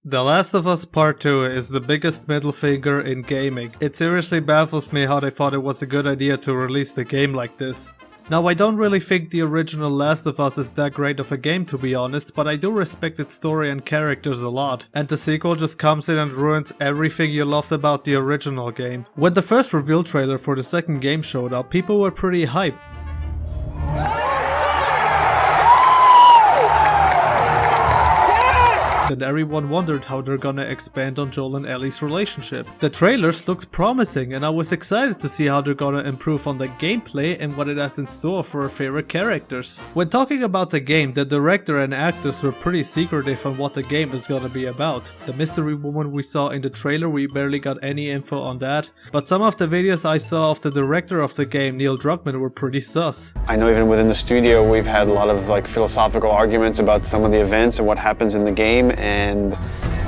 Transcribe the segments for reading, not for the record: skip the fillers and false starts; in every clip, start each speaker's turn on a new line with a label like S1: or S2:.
S1: The Last of Us Part 2 is the biggest middle finger in gaming. It seriously baffles me how they thought it was a good idea to release the game like this. Now, I don't really think the original Last of Us is that great of a game, to be honest, but I do respect its story and characters a lot, and the sequel just comes in and ruins everything you loved about the original game. When the first reveal trailer for the second game showed up, people were pretty hyped. And everyone wondered how they're gonna expand on Joel and Ellie's relationship. The trailers looked promising, and I was excited to see how they're gonna improve on the gameplay and what it has in store for our favorite characters. When talking about the game, the director and actors were pretty secretive on what the game is gonna be about. The mystery woman we saw in the trailer, we barely got any info on that, but some of the videos I saw of the director of the game, Neil Druckmann, were pretty sus.
S2: I know even within the studio we've had a lot of philosophical arguments about some of the events and what happens in the game. And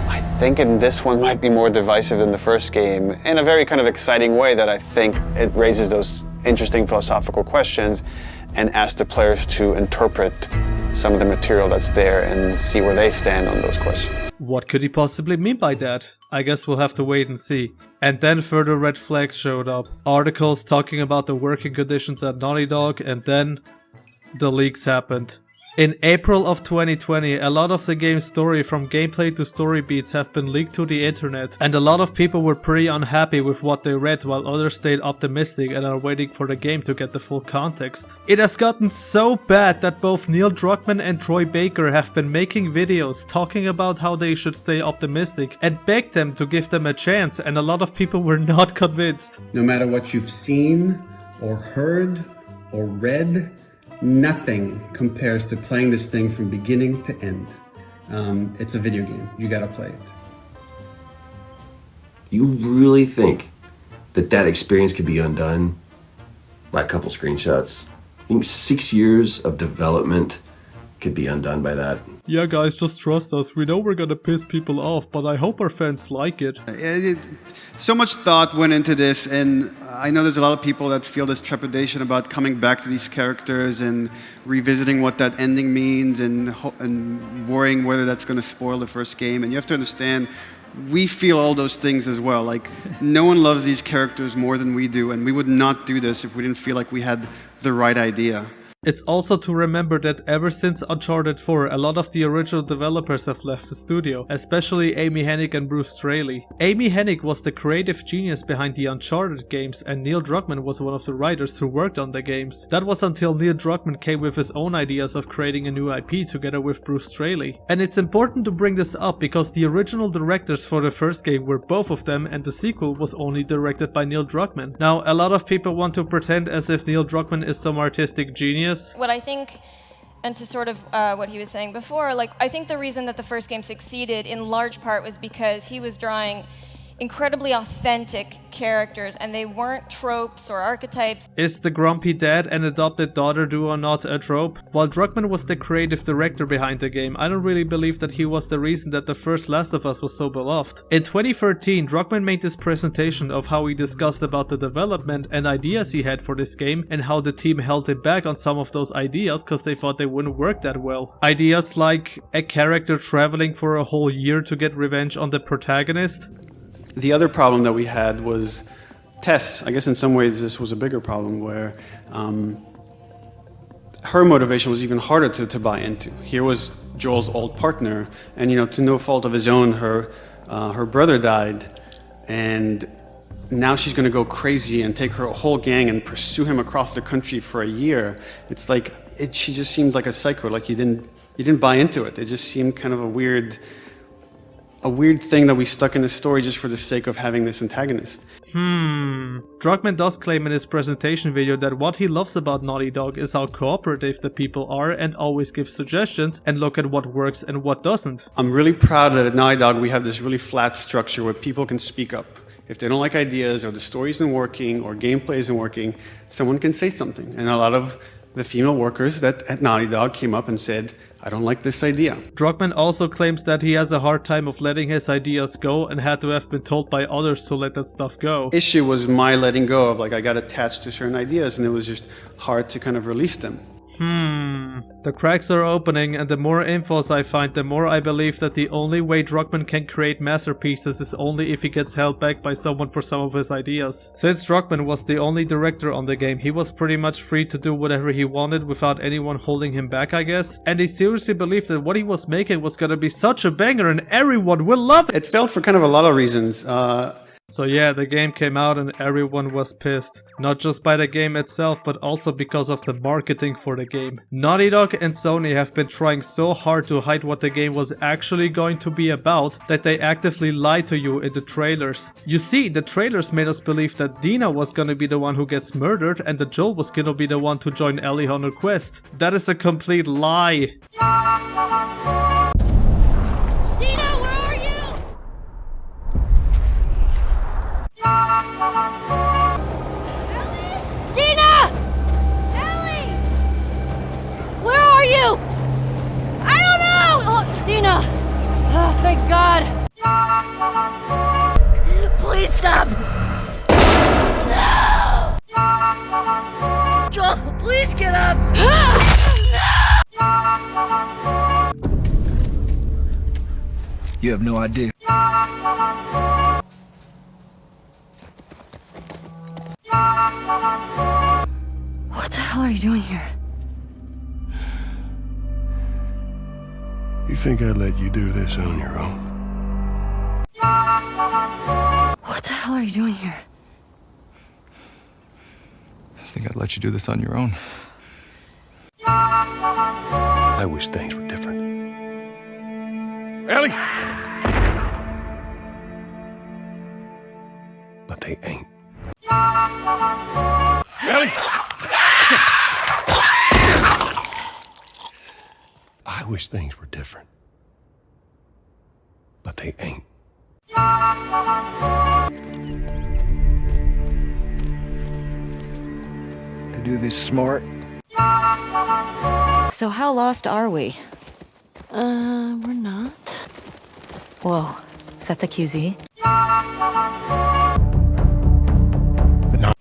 S2: I think in this one might be more divisive than the first game in a very kind of exciting way that I think it raises those interesting philosophical questions and asks the players to interpret some of the material that's there and see where they stand on those questions.
S1: What could he possibly mean by that? I guess we'll have to wait and see. And then further red flags showed up. Articles talking about the working conditions at Naughty Dog, and then the leaks happened. In April of 2020, a lot of the game's story from gameplay to story beats have been leaked to the internet, and a lot of people were pretty unhappy with what they read, while others stayed optimistic and are waiting for the game to get the full context. It has gotten so bad that both Neil Druckmann and Troy Baker have been making videos talking about how they should stay optimistic and begged them to give them a chance, and a lot of people were not convinced.
S3: No matter what you've seen or heard or read, nothing compares to playing this thing from beginning to end. It's a video game. You gotta play it.
S4: You really think that that experience could be undone by a couple screenshots? I think 6 years of development could be undone by that.
S1: Yeah guys, just trust us. We know we're gonna piss people off, but I hope our fans like it.
S5: So much thought went into this, and I know there's a lot of people that feel this trepidation about coming back to these characters and revisiting what that ending means and worrying whether that's going to spoil the first game. And you have to understand, we feel all those things as well. Like, no one loves these characters more than we do, and we would not do this if we didn't feel like we had the right idea.
S1: It's also to remember that ever since Uncharted 4, a lot of the original developers have left the studio, especially Amy Hennig and Bruce Straley. Amy Hennig was the creative genius behind the Uncharted games, and Neil Druckmann was one of the writers who worked on the games. That was until Neil Druckmann came with his own ideas of creating a new IP together with Bruce Straley. And it's important to bring this up because the original directors for the first game were both of them, and the sequel was only directed by Neil Druckmann. Now, a lot of people want to pretend as if Neil Druckmann is some artistic genius.
S6: What I think, and to sort of what he was saying before, I think the reason that the first game succeeded in large part was because he was drawing incredibly authentic characters, and they weren't tropes or archetypes.
S1: Is the grumpy dad and adopted daughter duo not a trope? While Druckmann was the creative director behind the game, I don't really believe that he was the reason that the first Last of Us was so beloved. In 2013, Druckmann made this presentation of how he discussed about the development and ideas he had for this game, and how the team held him back on some of those ideas because they thought they wouldn't work that well. Ideas like a character traveling for a whole year to get revenge on the protagonist.
S5: The other problem that we had was Tess. I guess in some ways this was a bigger problem where her motivation was even harder to buy into. Here was Joel's old partner, and to no fault of his own, her brother died, and now she's going to go crazy and take her whole gang and pursue him across the country for a year. It's like she just seemed like a psycho. Like you didn't buy into it. It just seemed kind of a weird thing that we stuck in the story just for the sake of having this antagonist.
S1: Druckmann does claim in his presentation video that what he loves about Naughty Dog is how cooperative the people are and always give suggestions and look at what works and what doesn't.
S5: I'm really proud that at Naughty Dog we have this really flat structure where people can speak up. If they don't like ideas or the story isn't working or gameplay isn't working, someone can say something. And a lot of the female workers at Naughty Dog came up and said, I don't like this idea.
S1: Druckmann also claims that he has a hard time of letting his ideas go and had to have been told by others to let that stuff go.
S5: Issue was my letting go of I got attached to certain ideas and it was just hard to kind of release them.
S1: The cracks are opening, and the more infos I find, the more I believe that the only way Druckmann can create masterpieces is only if he gets held back by someone for some of his ideas. Since Druckmann was the only director on the game, he was pretty much free to do whatever he wanted without anyone holding him back, I guess. And he seriously believed that what he was making was gonna be such a banger and everyone will love it!
S5: It failed for kind of a lot of reasons.
S1: So yeah, the game came out and everyone was pissed. Not just by the game itself, but also because of the marketing for the game. Naughty Dog and Sony have been trying so hard to hide what the game was actually going to be about that they actively lied to you in the trailers. You see, the trailers made us believe that Dina was gonna be the one who gets murdered and that Joel was gonna be the one to join Ellie on her quest. That is a complete lie.
S7: I don't know! Oh, Dina! Oh, thank God! Please stop! No! Joel, please get up!
S8: You have no idea.
S7: What the hell are you doing here?
S9: You think I'd let you do this on your own?
S7: What the hell are you doing here?
S8: I think I'd let you do this on your own.
S9: I wish things were different. Ellie! But they ain't. Ellie! I wish things were different. But they ain't.
S8: To do this smart.
S7: So how lost are we? We're not. Whoa, is that the QZ?
S9: But not.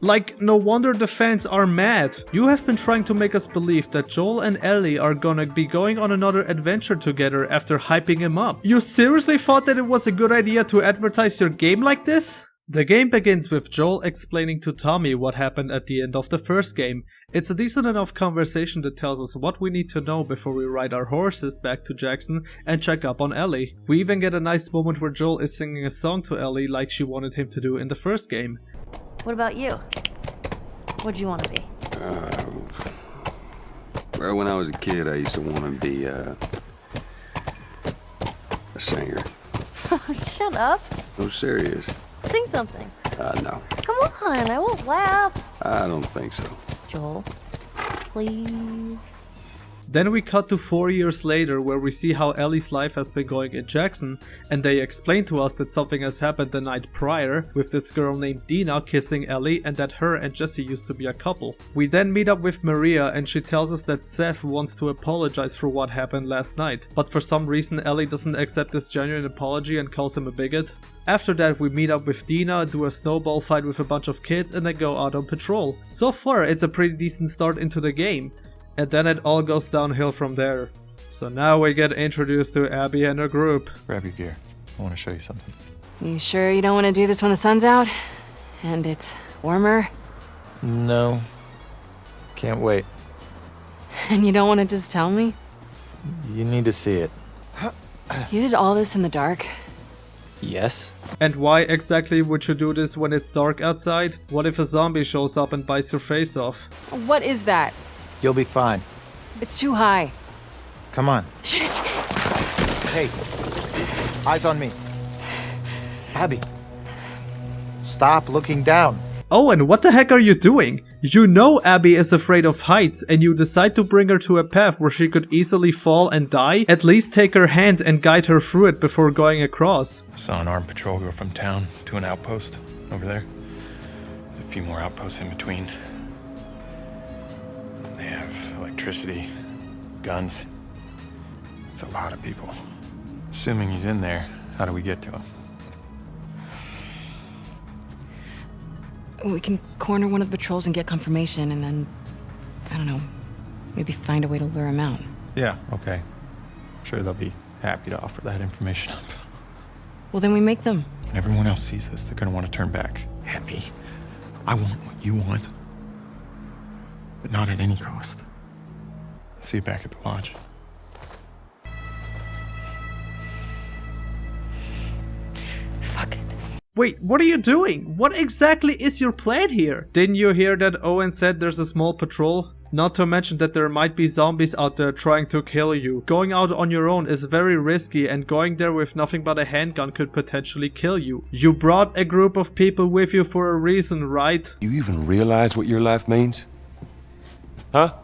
S1: Like, no wonder the fans are mad. You have been trying to make us believe that Joel and Ellie are gonna be going on another adventure together after hyping him up. You seriously thought that it was a good idea to advertise your game like this? The game begins with Joel explaining to Tommy what happened at the end of the first game. It's a decent enough conversation that tells us what we need to know before we ride our horses back to Jackson and check up on Ellie. We even get a nice moment where Joel is singing a song to Ellie like she wanted him to do in the first game.
S7: What about you? What'd you want to be?
S10: Well, when I was a kid, I used to want to be a singer.
S7: Shut up.
S10: No, serious.
S7: Sing something.
S10: No.
S7: Come on, I won't laugh.
S10: I don't think so.
S7: Joel, please.
S1: Then we cut to 4 years later where we see how Ellie's life has been going in Jackson, and they explain to us that something has happened the night prior with this girl named Dina kissing Ellie and that her and Jesse used to be a couple. We then meet up with Maria and she tells us that Seth wants to apologize for what happened last night, but for some reason Ellie doesn't accept this genuine apology and calls him a bigot. After that we meet up with Dina, do a snowball fight with a bunch of kids and then go out on patrol. So far it's a pretty decent start into the game. And then it all goes downhill from there. So now we get introduced to Abby and her group.
S8: Grab your gear. I want to show you something.
S7: You sure you don't want to do this when the sun's out? And it's warmer?
S8: No. Can't wait.
S7: And you don't want to just tell me?
S8: You need to see it.
S7: You did all this in the dark?
S8: Yes.
S1: And why exactly would you do this when it's dark outside? What if a zombie shows up and bites your face off?
S7: What is that?
S8: You'll be fine.
S7: It's too high.
S8: Come on.
S7: Shit!
S8: Hey. Eyes on me. Abby. Stop looking down.
S1: Oh, and what the heck are you doing? You know Abby is afraid of heights and you decide to bring her to a path where she could easily fall and die. At least take her hand and guide her through it before going across.
S11: I saw an armed patrol go from town to an outpost over there. A few more outposts in between. They have electricity, guns. It's a lot of people. Assuming he's in there, how do we get to him?
S7: We can corner one of the patrols and get confirmation, and then, I don't know, maybe find a way to lure him out.
S11: Yeah, okay. I'm sure they'll be happy to offer that information up.
S7: Well, then we make them.
S11: When everyone else sees this, they're gonna want to turn back. Abby, I want what you want, but not at any cost. See you back at the lodge.
S7: Fuck it.
S1: Wait, what are you doing? What exactly is your plan here? Didn't you hear that Owen said there's a small patrol? Not to mention that there might be zombies out there trying to kill you. Going out on your own is very risky and going there with nothing but a handgun could potentially kill you. You brought a group of people with you for a reason, right?
S9: You even realize what your life means? Huh?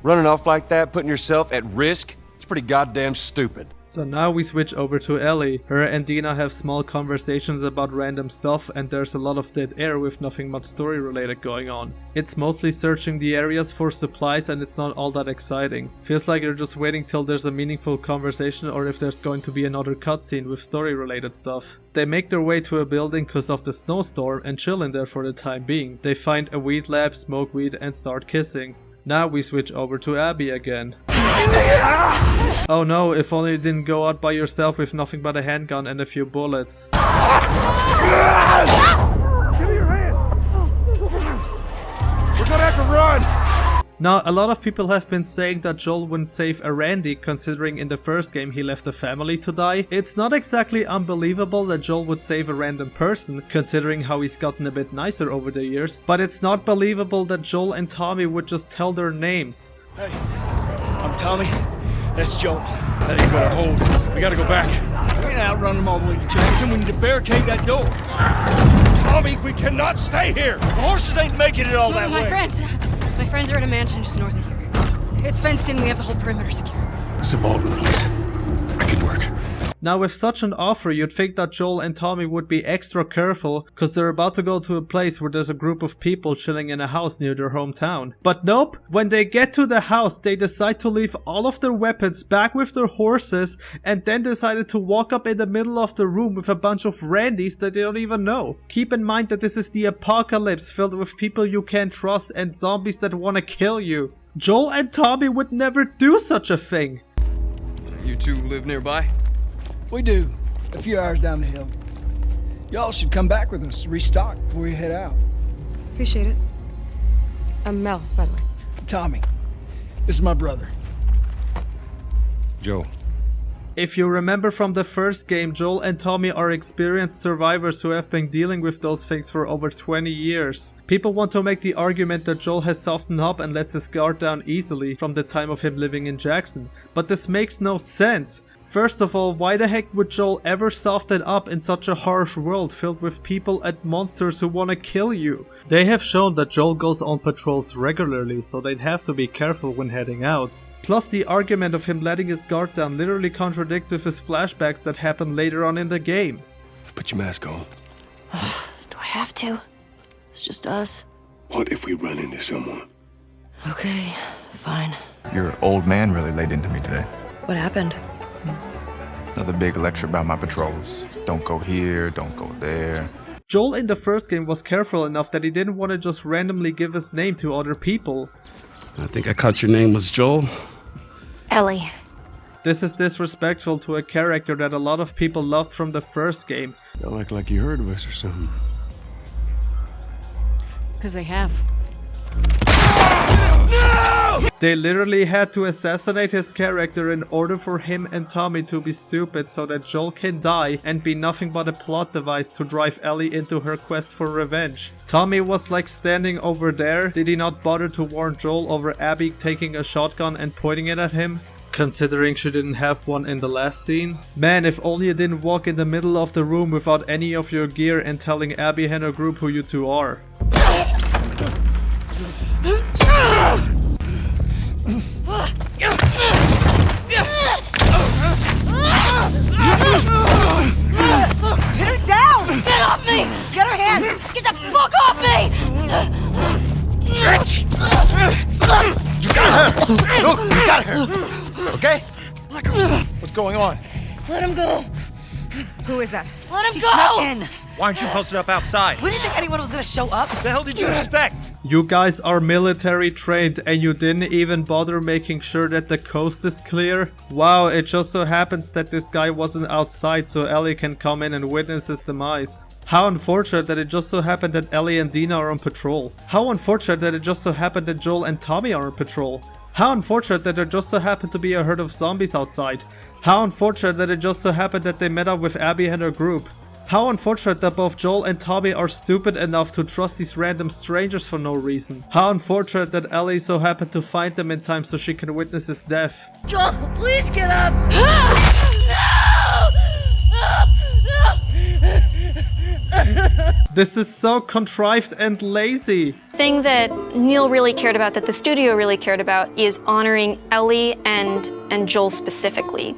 S9: Running off like that, putting yourself at risk? It's pretty goddamn stupid.
S1: So now we switch over to Ellie. Her and Dina have small conversations about random stuff and there's a lot of dead air with nothing much story related going on. It's mostly searching the areas for supplies and it's not all that exciting. Feels like you're just waiting till there's a meaningful conversation or if there's going to be another cutscene with story related stuff. They make their way to a building cause of the snowstorm and chill in there for the time being. They find a weed lab, smoke weed and start kissing. Now we switch over to Abby again. Oh no, if only you didn't go out by yourself with nothing but a handgun and a few bullets.
S9: Give me your hand! We're gonna have to run!
S1: Now, a lot of people have been saying that Joel wouldn't save a Randy, considering in the first game he left a family to die. It's not exactly unbelievable that Joel would save a random person, considering how he's gotten a bit nicer over the years, but it's not believable that Joel and Tommy would just tell their names.
S12: Hey, I'm Tommy. That's Joel. That ain't gonna hold. We gotta go back. We ain't outrun them all the way to Jackson. We need to barricade that door. Tommy, we cannot stay here. The horses ain't making it all that way.
S7: My friends are at a mansion just north of here. It's fenced in. We have the whole perimeter secure.
S9: It's a Baldwin place. I could work.
S1: Now with such an offer, you'd think that Joel and Tommy would be extra careful, cause they're about to go to a place where there's a group of people chilling in a house near their hometown. But nope, when they get to the house, they decide to leave all of their weapons back with their horses, and then decided to walk up in the middle of the room with a bunch of Randys that they don't even know. Keep in mind that this is the apocalypse filled with people you can't trust and zombies that wanna kill you. Joel and Tommy would never do such a thing.
S12: You two live nearby? We do. A few hours down the hill. Y'all should come back with us, restock before you head out.
S7: Appreciate it. I'm Mel, by the way.
S12: Tommy, this is my brother.
S9: Joe.
S1: If you remember from the first game, Joel and Tommy are experienced survivors who have been dealing with those things for over 20 years. People want to make the argument that Joel has softened up and lets his guard down easily from the time of him living in Jackson, but this makes no sense. First of all, why the heck would Joel ever soften up in such a harsh world filled with people and monsters who wanna kill you? They have shown that Joel goes on patrols regularly, so they'd have to be careful when heading out. Plus the argument of him letting his guard down literally contradicts with his flashbacks that happen later on in the game.
S9: Put your mask on.
S7: Do I have to? It's just us.
S9: What if we run into someone?
S7: Okay, fine.
S8: Your old man really laid into me today.
S7: What happened?
S8: Another big lecture about my patrols. Don't go here, don't go there.
S1: Joel in the first game was careful enough that he didn't want to just randomly give his name to other people.
S10: I think I caught your name was Joel.
S7: Ellie.
S1: This is disrespectful to a character that a lot of people loved from the first game.
S9: Y'all act like you heard of us or something.
S7: Because they have.
S1: They literally had to assassinate his character in order for him and Tommy to be stupid so that Joel can die and be nothing but a plot device to drive Ellie into her quest for revenge. Tommy was like standing over there. Did he not bother to warn Joel over Abby taking a shotgun and pointing it at him? Considering she didn't have one in the last scene? Man, if only you didn't walk in the middle of the room without any of your gear and telling Abby and her group who you two are.
S13: Pin her down! Get off me! Get her hands! Get the fuck off me!
S14: You got her! Look, you got her! Okay? What's going on?
S13: Let him go!
S15: Who is that?
S13: Let him
S14: She
S13: go!
S14: snuck in. Why aren't you posted up outside?
S13: We didn't think anyone was gonna show up.
S14: What the hell did you expect?
S1: You guys are military trained and you didn't even bother making sure that the coast is clear? Wow, it just so happens that this guy wasn't outside so Ellie can come in and witness his demise. How unfortunate that it just so happened that Ellie and Dina are on patrol. How unfortunate that it just so happened that Joel and Tommy are on patrol. How unfortunate that there just so happened to be a herd of zombies outside. How unfortunate that it just so happened that they met up with Abby and her group. How unfortunate that both Joel and Tommy are stupid enough to trust these random strangers for no reason. How unfortunate that Ellie so happened to find them in time so she can witness his death.
S13: Joel, please get up!
S1: This is so contrived and lazy.
S16: The thing that Neil really cared about, that the studio really cared about, is honoring Ellie and Joel specifically.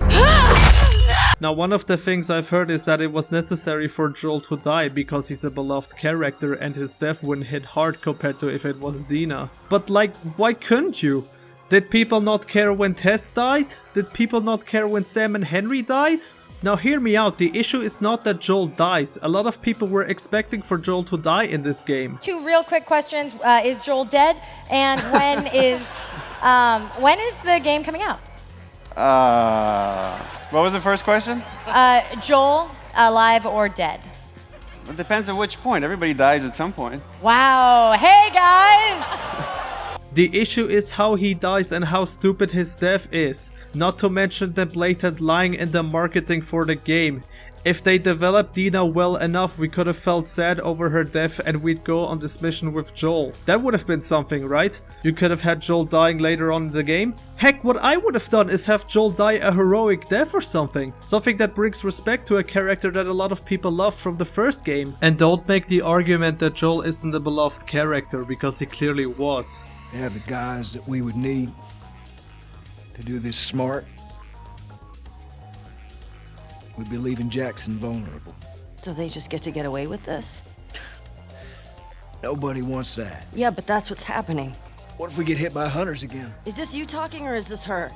S1: Now, one of the things I've heard is that it was necessary for Joel to die because he's a beloved character and his death wouldn't hit hard compared to if it was Dina. But like, why couldn't you? Did people not care when Tess died? Did people not care when Sam and Henry died? Now hear me out, the issue is not that Joel dies. A lot of people were expecting for Joel to die in this game.
S17: 2 real quick questions. Is Joel dead? And when is the game coming out?
S5: What was the first question?
S17: Joel, alive or dead?
S5: It depends on which point. Everybody dies at some point.
S17: Wow. Hey, guys!
S1: The issue is how he dies and how stupid his death is. Not to mention the blatant lying in the marketing for the game. If they developed Dina well enough, we could have felt sad over her death and we'd go on this mission with Joel. That would have been something, right? You could have had Joel dying later on in the game. Heck, what I would have done is have Joel die a heroic death or something. Something that brings respect to a character that a lot of people loved from the first game. And don't make the argument that Joel isn't a beloved character, because he clearly was.
S12: They have the guys that we would need to do this smart. We'd be leaving Jackson vulnerable.
S15: So they just get to get away with this?
S12: Nobody wants that.
S15: Yeah, but that's what's happening.
S12: What if we get hit by hunters again?
S15: Is this you talking or is this her?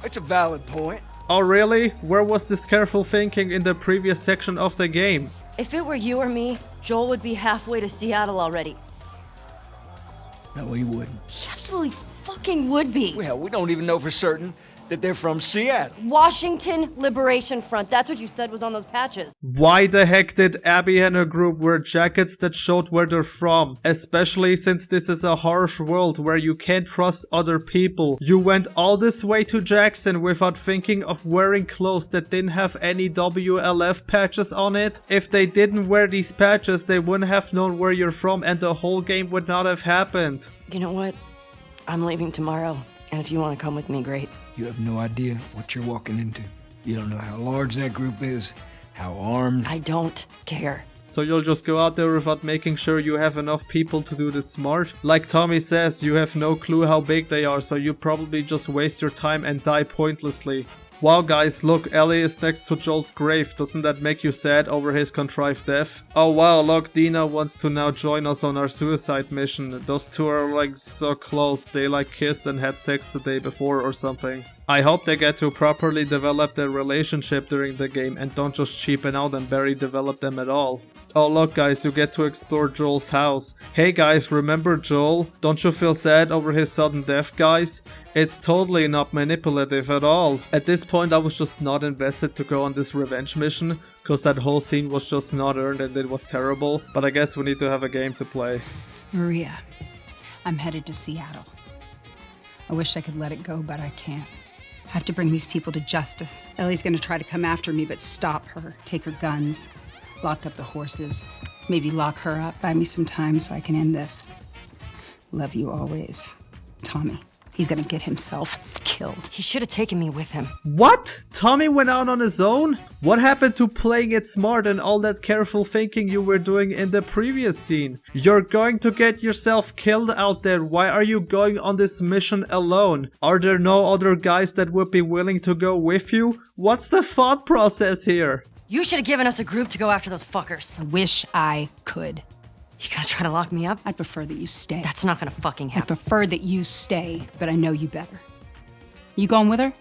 S12: It's a valid point.
S1: Oh really? Where was this careful thinking in the previous section of the game?
S15: If it were you or me, Joel would be halfway to Seattle already.
S12: No, he wouldn't.
S15: He absolutely fucking would be.
S12: Well, we don't even know for certain that they're from Seattle.
S15: Washington Liberation Front. That's what you said was on those patches.
S1: Why the heck did Abby and her group wear jackets that showed where they're from? Especially since this is a harsh world where you can't trust other people. You went all this way to Jackson without thinking of wearing clothes that didn't have any WLF patches on it. If they didn't wear these patches, they wouldn't have known where you're from and the whole game would not have happened.
S15: You know what? I'm leaving tomorrow, and if you want to come with me, great.
S12: You have no idea what you're walking into. You don't know how large that group is, how armed.
S15: I don't care.
S1: So you'll just go out there without making sure you have enough people to do this smart? Like Tommy says, you have no clue how big they are, so you probably just waste your time and die pointlessly. Wow guys, look, Ellie is next to Joel's grave. Doesn't that make you sad over his contrived death? Oh wow, look, Dina wants to now join us on our suicide mission. Those two are like so close. They like kissed and had sex the day before or something. I hope they get to properly develop their relationship during the game and don't just cheapen out and barely develop them at all. Oh look guys, you get to explore Joel's house. Hey guys, remember Joel? Don't you feel sad over his sudden death, guys? It's totally not manipulative at all. At this point I was just not invested to go on this revenge mission, cause that whole scene was just not earned and it was terrible, but I guess we need to have a game to play.
S18: Maria, I'm headed to Seattle. I wish I could let it go, but I can't. I have to bring these people to justice. Ellie's gonna try to come after me, but stop her. Take her guns. Lock up the horses. Maybe lock her up. Buy me some time so I can end this. Love you always. Tommy. He's gonna get himself killed.
S15: He should have taken me with him.
S1: What? Tommy went out on his own? What happened to playing it smart and all that careful thinking you were doing in the previous scene? You're going to get yourself killed out there. Why are you going on this mission alone? Are there no other guys that would be willing to go with you? What's the thought process here?
S7: You should have given us a group to go after those fuckers.
S18: I wish I could.
S7: You gonna try to lock me up?
S18: I'd prefer that you stay.
S7: That's not gonna fucking
S18: I
S7: happen.
S18: prefer that you stay, but I know you better. You going with her?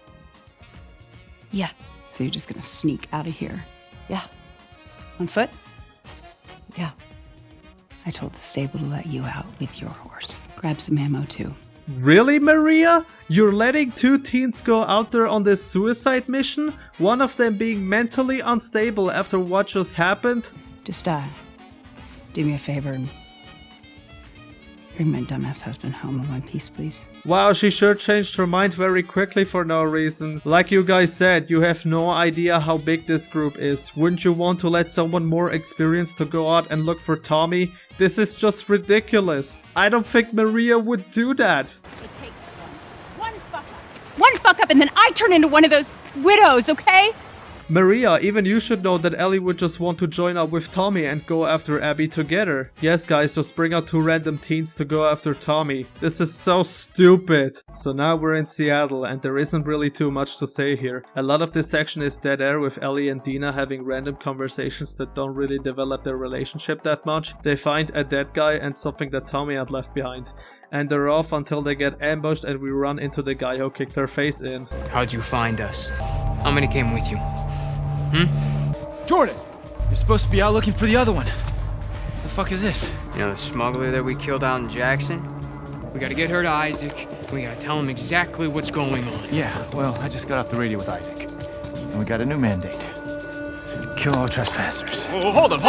S7: Yeah.
S18: So you're just gonna sneak out of here?
S7: Yeah.
S18: On foot?
S7: Yeah.
S18: I told the stable to let you out with your horse. Grab some ammo too.
S1: Really, Maria? You're letting 2 teens go out there on this suicide mission? One of them being mentally unstable after what just happened?
S18: Just do me a favor and bring my dumbass husband home in one piece, please.
S1: Wow, she sure changed her mind very quickly for no reason. Like you guys said, you have no idea how big this group is. Wouldn't you want to let someone more experienced to go out and look for Tommy? This is just ridiculous. I don't think Maria would do that.
S18: It takes one fuck up. One fuck up and then I turn into one of those widows, okay?
S1: Maria, even you should know that Ellie would just want to join up with Tommy and go after Abby together. Yes guys, just bring out 2 random teens to go after Tommy. This is so stupid. So now we're in Seattle and there isn't really too much to say here. A lot of this section is dead air with Ellie and Dina having random conversations that don't really develop their relationship that much. They find a dead guy and something that Tommy had left behind. And they're off until they get ambushed and we run into the guy who kicked their face in.
S19: How'd you find us? How many came with you?
S20: Jordan, you're supposed to be out looking for the other one. What the fuck is this?
S19: You know the smuggler that we killed out in Jackson? We gotta get her to Isaac. We gotta tell him exactly what's going on.
S20: Yeah, well, I just got off the radio with Isaac. And we got a new mandate. Kill all trespassers.
S19: Oh, hold up.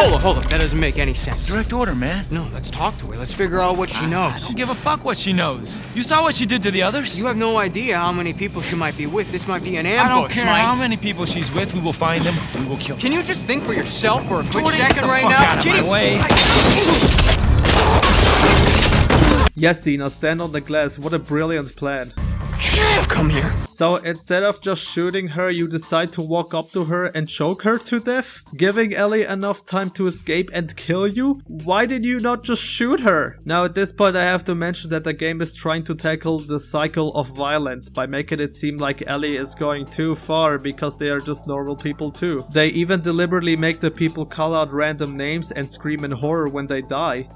S19: That doesn't make any sense.
S20: Direct order, man.
S19: No, let's talk to her. Let's figure out what she knows.
S20: I don't give a fuck what she knows. You saw what she did to the others?
S19: You have no idea how many people she might be with. This might be an ambush,
S20: I don't care
S19: Mike.
S20: how many people she's with. We will find them. We will kill them.
S19: Can you just think for yourself for a quick
S20: Jordan,
S19: second
S20: get the
S19: right
S20: fuck
S19: now?
S20: out of my way.
S1: Yes, Dina, stand on the glass. What a brilliant plan.
S19: Come here.
S1: So instead of just shooting her, you decide to walk up to her and choke her to death? Giving Ellie enough time to escape and kill you? Why did you not just shoot her? Now at this point I have to mention that the game is trying to tackle the cycle of violence by making it seem like Ellie is going too far because they are just normal people too. They even deliberately make the people call out random names and scream in horror when they die.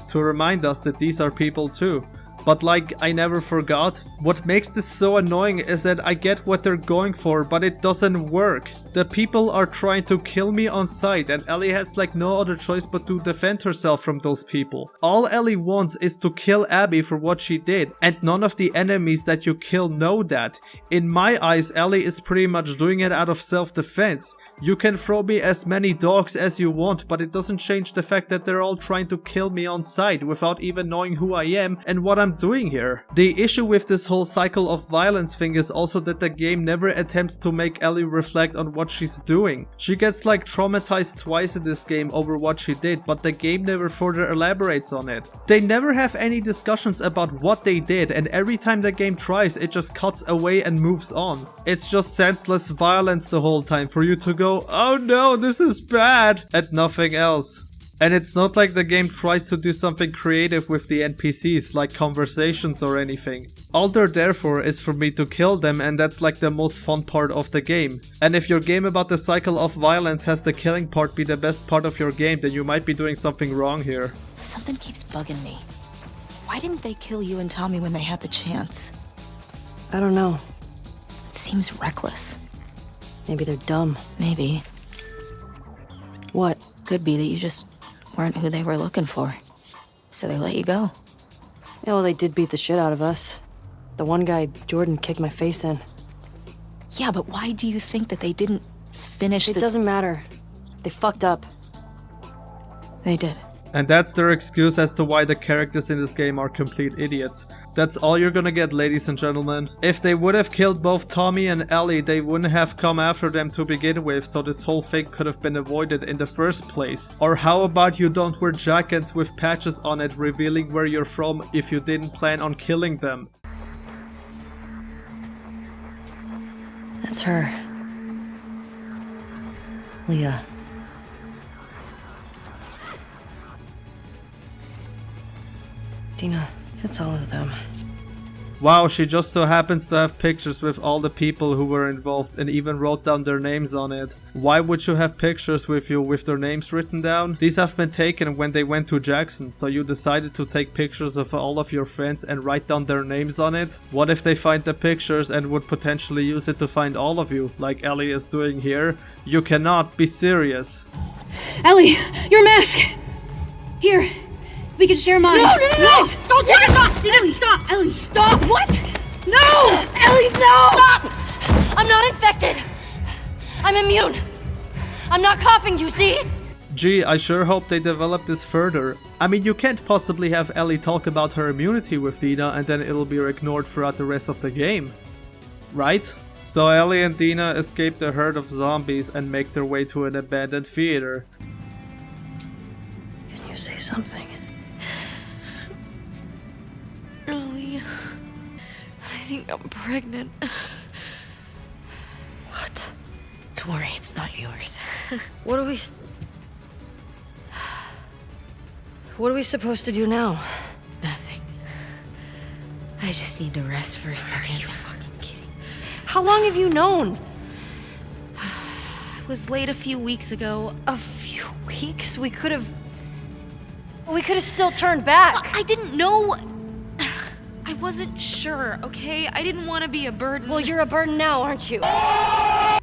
S1: To remind us that these are people too. But like, I never forgot. What makes this so annoying is that I get what they're going for, but it doesn't work. The people are trying to kill me on sight and Ellie has like no other choice but to defend herself from those people. All Ellie wants is to kill Abby for what she did, and none of the enemies that you kill know that. In my eyes, Ellie is pretty much doing it out of self-defense. You can throw me as many dogs as you want, but it doesn't change the fact that they're all trying to kill me on sight without even knowing who I am and what I'm doing here. The issue with this whole cycle of violence thing is also that the game never attempts to make Ellie reflect on what she's doing. She gets like traumatized twice in this game over what she did, but the game never further elaborates on it. They never have any discussions about what they did, and every time the game tries, it just cuts away and moves on. It's just senseless violence the whole time for you to go, oh no, this is bad, and nothing else. And it's not like the game tries to do something creative with the NPCs, like conversations or anything. All they're there for is for me to kill them, and that's like the most fun part of the game. And if your game about the cycle of violence has the killing part be the best part of your game, then you might be doing something wrong here.
S7: Something keeps bugging me. Why didn't they kill you and Tommy when they had the chance?
S15: I don't know.
S7: It seems reckless.
S15: Maybe they're dumb.
S7: Maybe.
S15: What?
S7: Could be that you just weren't who they were looking for. So they let you go.
S15: Yeah, well, they did beat the shit out of us. The one guy, Jordan, kicked my face in.
S7: Yeah, but why do you think that they didn't finish
S15: It doesn't matter. They fucked up.
S7: They did.
S1: And that's their excuse as to why the characters in this game are complete idiots. That's all you're gonna get, ladies and gentlemen. If they would have killed both Tommy and Ellie, they wouldn't have come after them to begin with, so this whole thing could have been avoided in the first place. Or how about you don't wear jackets with patches on it revealing where you're from if you didn't plan on killing them?
S7: That's her. Leah. Dina, it's all of them.
S1: Wow, she just so happens to have pictures with all the people who were involved and even wrote down their names on it. Why would you have pictures with you with their names written down? These have been taken when they went to Jackson, so you decided to take pictures of all of your friends and write down their names on it? What if they find the pictures and would potentially use it to find all of you, like Ellie is doing here? You cannot be serious.
S15: Ellie, your mask! Here, we can share mine.
S13: No! Don't take it off! Stop! Ellie, stop! What? No! Ellie, no!
S17: Stop! I'm not infected. I'm immune. I'm not coughing, do you see?
S1: Gee, I sure hope they develop this further. I mean, you can't possibly have Ellie talk about her immunity with Dina and then it'll be ignored throughout the rest of the game. Right? So Ellie and Dina escape the herd of zombies and make their way to an abandoned theater.
S7: Can you say something?
S21: Ellie, I think I'm pregnant.
S7: What? Don't worry, it's not yours. What are we supposed to do now?
S21: Nothing. I just need to rest for a second.
S7: Are you fucking kidding? How long have you known?
S21: I was late a few weeks ago.
S7: A few weeks? We could have still turned back.
S21: I didn't know. I wasn't sure, okay? I didn't want to be a burden.
S7: Well, you're a burden now, aren't you?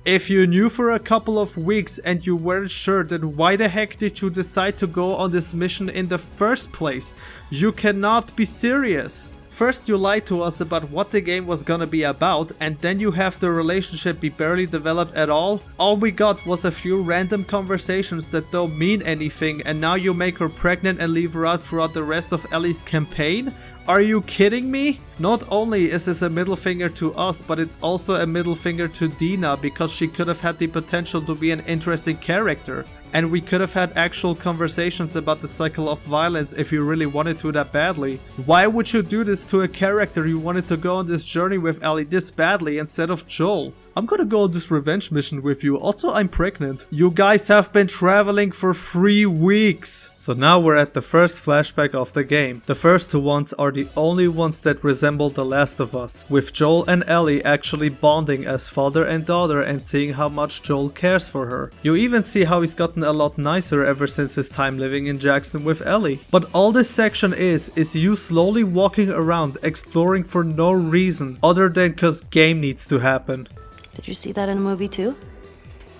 S1: If you knew for a couple of weeks and you weren't sure, then why the heck did you decide to go on this mission in the first place? You cannot be serious. First you lied to us about what the game was gonna be about, and then you have the relationship be barely developed at all? All we got was a few random conversations that don't mean anything, and now you make her pregnant and leave her out throughout the rest of Ellie's campaign? Are you kidding me? Not only is this a middle finger to us, but it's also a middle finger to Dina because she could have had the potential to be an interesting character. And we could have had actual conversations about the cycle of violence if you really wanted to that badly. Why would you do this to a character you wanted to go on this journey with Ellie this badly instead of Joel? I'm gonna go on this revenge mission with you. Also, I'm pregnant. You guys have been traveling for 3 weeks. So now we're at the first flashback of the game. The first two ones are the only ones that resemble The Last of Us, with Joel and Ellie actually bonding as father and daughter and seeing how much Joel cares for her. You even see how he's gotten a lot nicer ever since his time living in Jackson with Ellie. But all this section is you slowly walking around exploring for no reason other than cause game needs to happen.
S7: Did you see that in a movie too?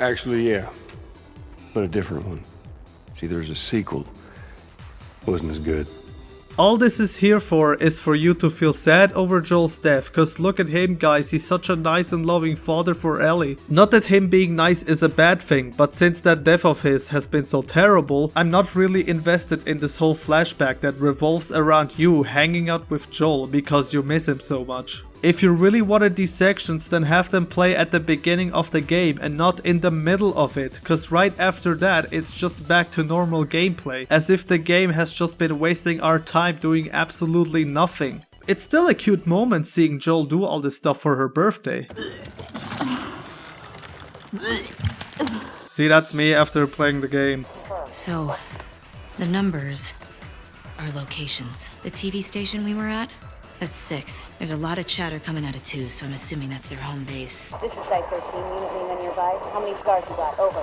S9: Actually, yeah. But a different one. See, there's a sequel. Wasn't as good.
S1: All this is here for is for you to feel sad over Joel's death, cause look at him guys, he's such a nice and loving father for Ellie. Not that him being nice is a bad thing, but since that death of his has been so terrible, I'm not really invested in this whole flashback that revolves around you hanging out with Joel because you miss him so much. If you really wanted these sections, then have them play at the beginning of the game and not in the middle of it, cause right after that it's just back to normal gameplay, as if the game has just been wasting our time doing absolutely nothing. It's still a cute moment seeing Joel do all this stuff for her birthday. See, that's me after playing the game.
S21: So, the numbers are locations. The TV station we were at? That's 6. There's a lot of chatter coming out of 2, so I'm assuming that's their home base.
S22: This is Site 13, unit Lena nearby. How many scars you got? Over.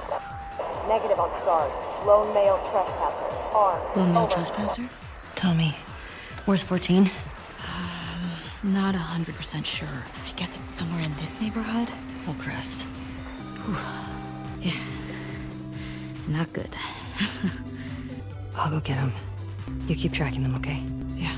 S22: Negative on scars. Lone male trespasser. Armed.
S21: Lone male
S22: Over.
S21: trespasser?
S7: Tommy, where's 14?
S21: Not 100% sure. I guess it's somewhere in this neighborhood.
S7: Hillcrest.
S21: Whew. Yeah. Not good.
S7: I'll go get him. You keep tracking them, okay?
S21: Yeah.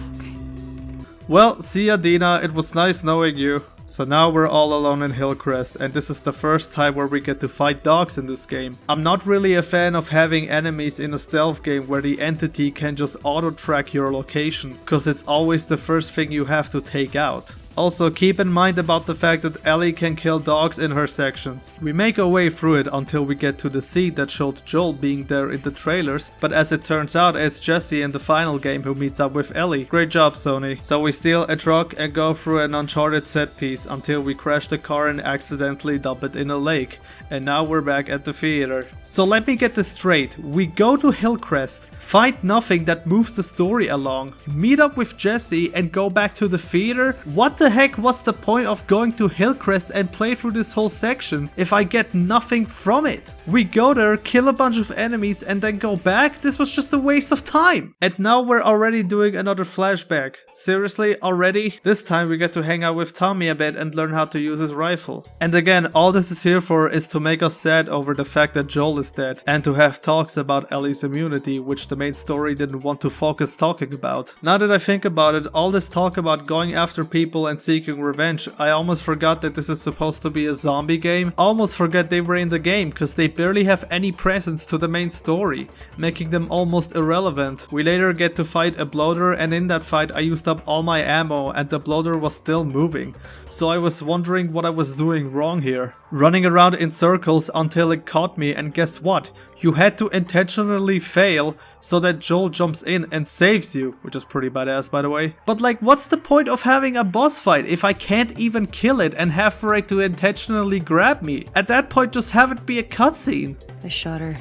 S1: Well, see ya Dina, it was nice knowing you. So now we're all alone in Hillcrest, and this is the first time where we get to fight dogs in this game. I'm not really a fan of having enemies in a stealth game where the entity can just auto-track your location, cause it's always the first thing you have to take out. Also, keep in mind about the fact that Ellie can kill dogs in her sections. We make our way through it until we get to the scene that showed Joel being there in the trailers, but as it turns out, it's Jesse in the final game who meets up with Ellie. Great job, Sony. So we steal a truck and go through an Uncharted set piece until we crash the car and accidentally dump it in a lake. And now we're back at the theater. So let me get this straight. We go to Hillcrest, find nothing that moves the story along, meet up with Jesse and go back to the theater? What the heck was the point of going to Hillcrest and play through this whole section if I get nothing from it? We go there, kill a bunch of enemies and then go back? This was just a waste of time. And now we're already doing another flashback. Seriously, already? This time we get to hang out with Tommy a bit and learn how to use his rifle. And again, all this is here for is to make us sad over the fact that Joel is dead and to have talks about Ellie's immunity, which the main story didn't want to focus talking about. Now that I think about it, all this talk about going after people and seeking revenge, I almost forgot that this is supposed to be a zombie game. Almost forget they were in the game, cause they barely have any presence to the main story, making them almost irrelevant. We later get to fight a bloater, and in that fight I used up all my ammo and the bloater was still moving. So I was wondering what I was doing wrong here. Running around in circles until it caught me, and guess what? You had to intentionally fail so that Joel jumps in and saves you, which is pretty badass by the way. But like, what's the point of having a boss fight if I can't even kill it and have for it to intentionally grab me? At that point, just have it be a cutscene.
S15: I shot her.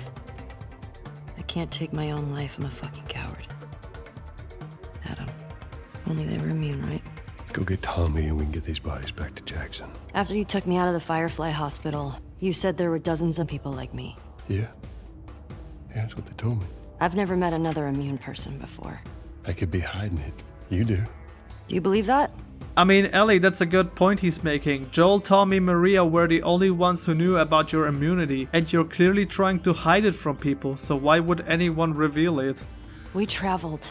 S15: I can't take my own life. I'm a fucking coward. Adam, only they were immune, right?
S9: Let's go get Tommy and we can get these bodies back to Jackson.
S15: After you took me out of the Firefly Hospital, you said there were dozens of people like me.
S9: Yeah. Yeah, that's what they told me.
S15: I've never met another immune person before.
S9: I could be hiding it. You do.
S15: Do you believe that?
S1: I mean, Ellie, that's a good point he's making. Joel, Tommy, Maria were the only ones who knew about your immunity, and you're clearly trying to hide it from people, so why would anyone reveal it?
S15: We traveled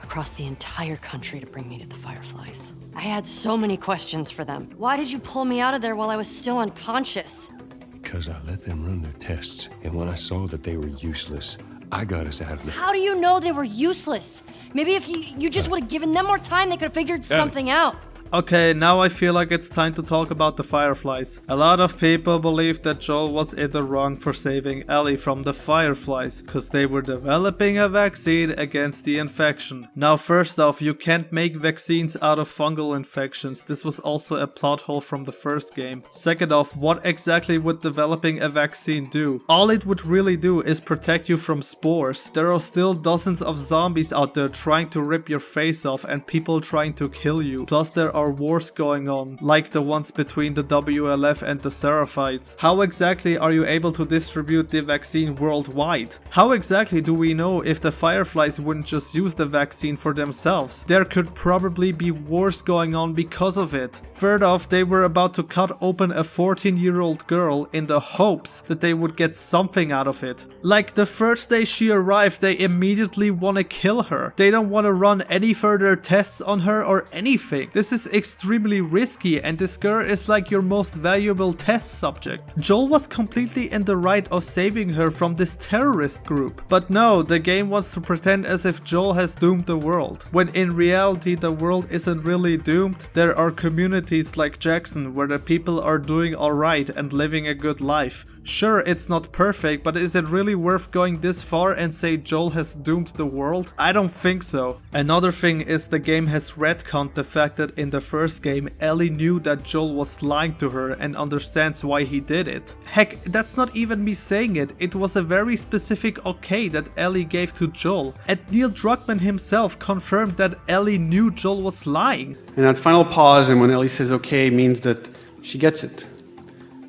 S15: across the entire country to bring me to the Fireflies. I had so many questions for them. Why did you pull me out of there while I was still unconscious?
S9: Because I let them run their tests, and when I saw that they were useless, I got us out of there.
S15: How do you know they were useless? Maybe if you just would have given them more time, they could have figured something out.
S1: Okay, now I feel like it's time to talk about the Fireflies. A lot of people believe that Joel was in the wrong for saving Ellie from the Fireflies, cause they were developing a vaccine against the infection. Now first off, you can't make vaccines out of fungal infections, this was also a plot hole from the first game. Second off, what exactly would developing a vaccine do? All it would really do is protect you from spores. There are still dozens of zombies out there trying to rip your face off and people trying to kill you. Plus there are wars going on, like the ones between the WLF and the Seraphites. How exactly are you able to distribute the vaccine worldwide? How exactly do we know if the Fireflies wouldn't just use the vaccine for themselves? There could probably be wars going on because of it. Third off, they were about to cut open a 14-year-old girl in the hopes that they would get something out of it. Like the first day she arrived, they immediately want to kill her. They don't want to run any further tests on her or anything. This is extremely risky and this girl is like your most valuable test subject. Joel was completely in the right of saving her from this terrorist group. But no, the game wants to pretend as if Joel has doomed the world. When in reality the world isn't really doomed. There are communities like Jackson where the people are doing alright and living a good life. Sure, it's not perfect, but is it really worth going this far and say Joel has doomed the world? I don't think so. Another thing is the game has retconned the fact that in the first game, Ellie knew that Joel was lying to her and understands why he did it. Heck, that's not even me saying it. It was a very specific okay that Ellie gave to Joel. And Neil Druckmann himself confirmed that Ellie knew Joel was lying.
S5: And that final pause and when Ellie says okay means that she gets it.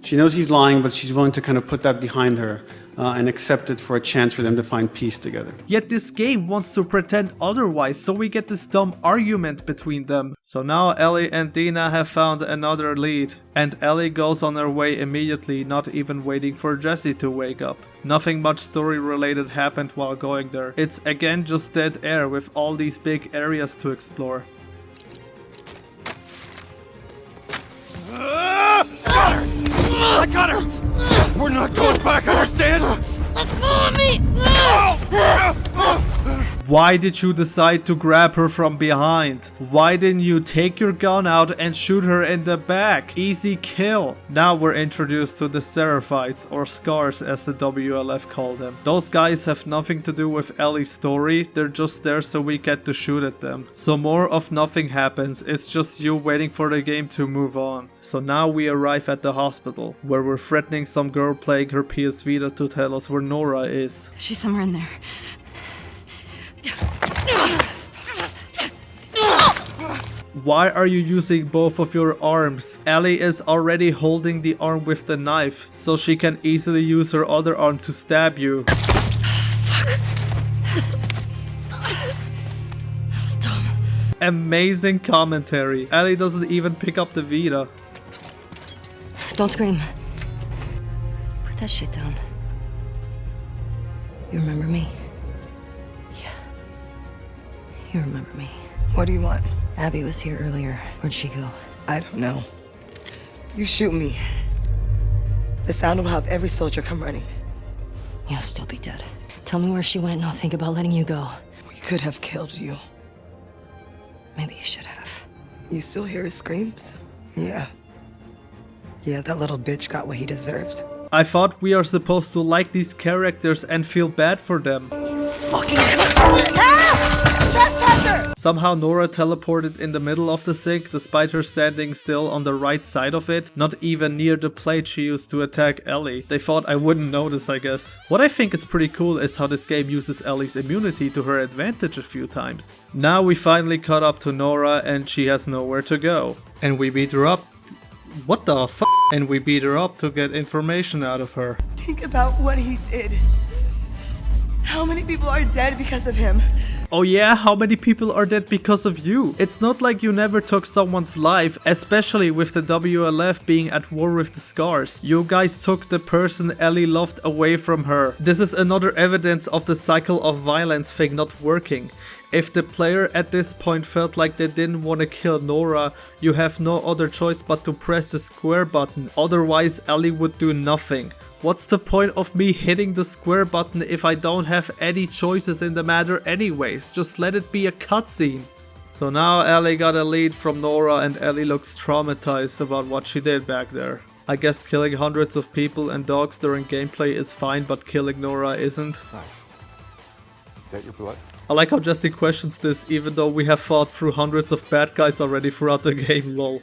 S5: She knows he's lying, but she's willing to kind of put that behind her and accept it for a chance for them to find peace together.
S1: Yet this game wants to pretend otherwise, so we get this dumb argument between them. So now Ellie and Dina have found another lead, and Ellie goes on her way immediately, not even waiting for Jesse to wake up. Nothing much story related happened while going there. It's again just dead air with all these big areas to explore. Why did you decide to grab her from behind? Why didn't you take your gun out and shoot her in the back? Easy kill. Now we're introduced to the Seraphites, or Scars as the WLF call them. Those guys have nothing to do with Ellie's story, they're just there so we get to shoot at them. So more of nothing happens, it's just you waiting for the game to move on. So now we arrive at the hospital, where we're threatening some girl playing her PS Vita to tell us where Nora is.
S15: She's somewhere in there.
S1: Why are you using both of your arms? Ellie is already holding the arm with the knife, so she can easily use her other arm to stab you. Amazing commentary. Ellie doesn't even pick up the Vita.
S15: Don't scream. Put that shit down. You remember me? Yeah. You remember me.
S2: What do you want?
S15: Abby was here earlier. Where'd she go?
S2: I don't know. You shoot me. The sound will have every soldier come running.
S15: You'll still be dead. Tell me where she went and I'll think about letting you go.
S2: We could have killed you.
S15: Maybe you should have.
S2: You still hear his screams? Yeah. Yeah, that little bitch got what he deserved.
S1: I thought we are supposed to like these characters and feel bad for them.
S15: Fucking
S1: Somehow Nora teleported in the middle of the sink despite her standing still on the right side of it, not even near the plate she used to attack Ellie. They thought I wouldn't notice, I guess. What I think is pretty cool is how this game uses Ellie's immunity to her advantage a few times. Now we finally caught up to Nora and she has nowhere to go. And we beat her up. What the f***? And we beat her up to get information out of her.
S2: Think about what he did. How many people are dead because of him?
S1: Oh yeah, how many people are dead because of you? It's not like you never took someone's life, especially with the WLF being at war with the Scars. You guys took the person Ellie loved away from her. This is another evidence of the cycle of violence thing not working. If the player at this point felt like they didn't want to kill Nora, you have no other choice but to press the square button, otherwise Ellie would do nothing. What's the point of me hitting the square button if I don't have any choices in the matter anyways? Just let it be a cutscene. So now Ellie got a lead from Nora and Ellie looks traumatized about what she did back there. I guess killing hundreds of people and dogs during gameplay is fine, but killing Nora isn't.
S9: Nice. Is that your blood?
S1: I like how Jesse questions this even though we have fought through hundreds of bad guys already throughout the game, lol.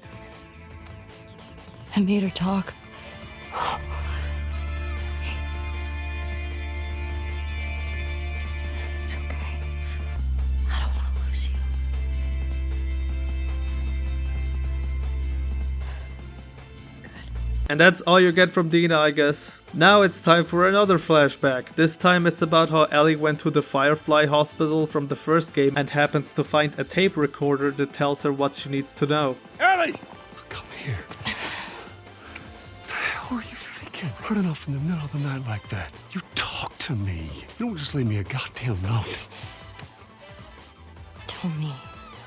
S15: I made her talk. It's okay. I don't want to lose you.
S1: And that's all you get from Dina, I guess. Now it's time for another flashback. This time it's about how Ellie went to the Firefly hospital from the first game and happens to find a tape recorder that tells her what she needs to know.
S12: Ellie!
S9: Come here. What the hell are you thinking? Running off in the middle of the night like that. You talk to me. You don't just leave me a goddamn note.
S15: Tell me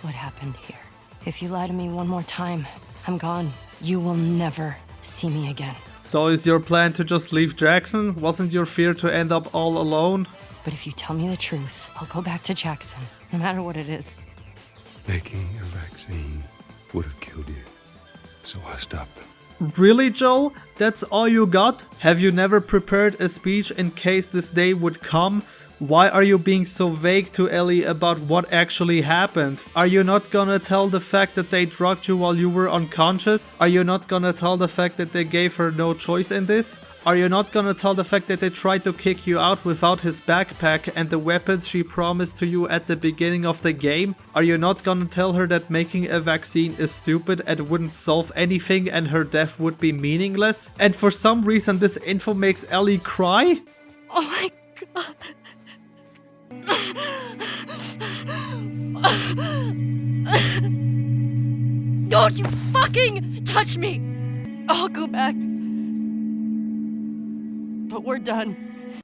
S15: what happened here. If you lie to me one more time, I'm gone. You will never see me again.
S1: So is your plan to just leave Jackson? Wasn't your fear to end up all alone?
S15: But if you tell me the truth, I'll go back to Jackson, no matter what it is.
S9: Making a vaccine would have killed you. So I stopped them.
S1: Really, Joel? That's all you got? Have you never prepared a speech in case this day would come? Why are you being so vague to Ellie about what actually happened? Are you not gonna tell the fact that they drugged you while you were unconscious? Are you not gonna tell the fact that they gave her no choice in this? Are you not gonna tell the fact that they tried to kick you out without his backpack and the weapons she promised to you at the beginning of the game? Are you not gonna tell her that making a vaccine is stupid and wouldn't solve anything and her death would be meaningless? And for some reason this info makes Ellie cry?
S15: Oh my god. Don't you fucking touch me! I'll go back. But we're done.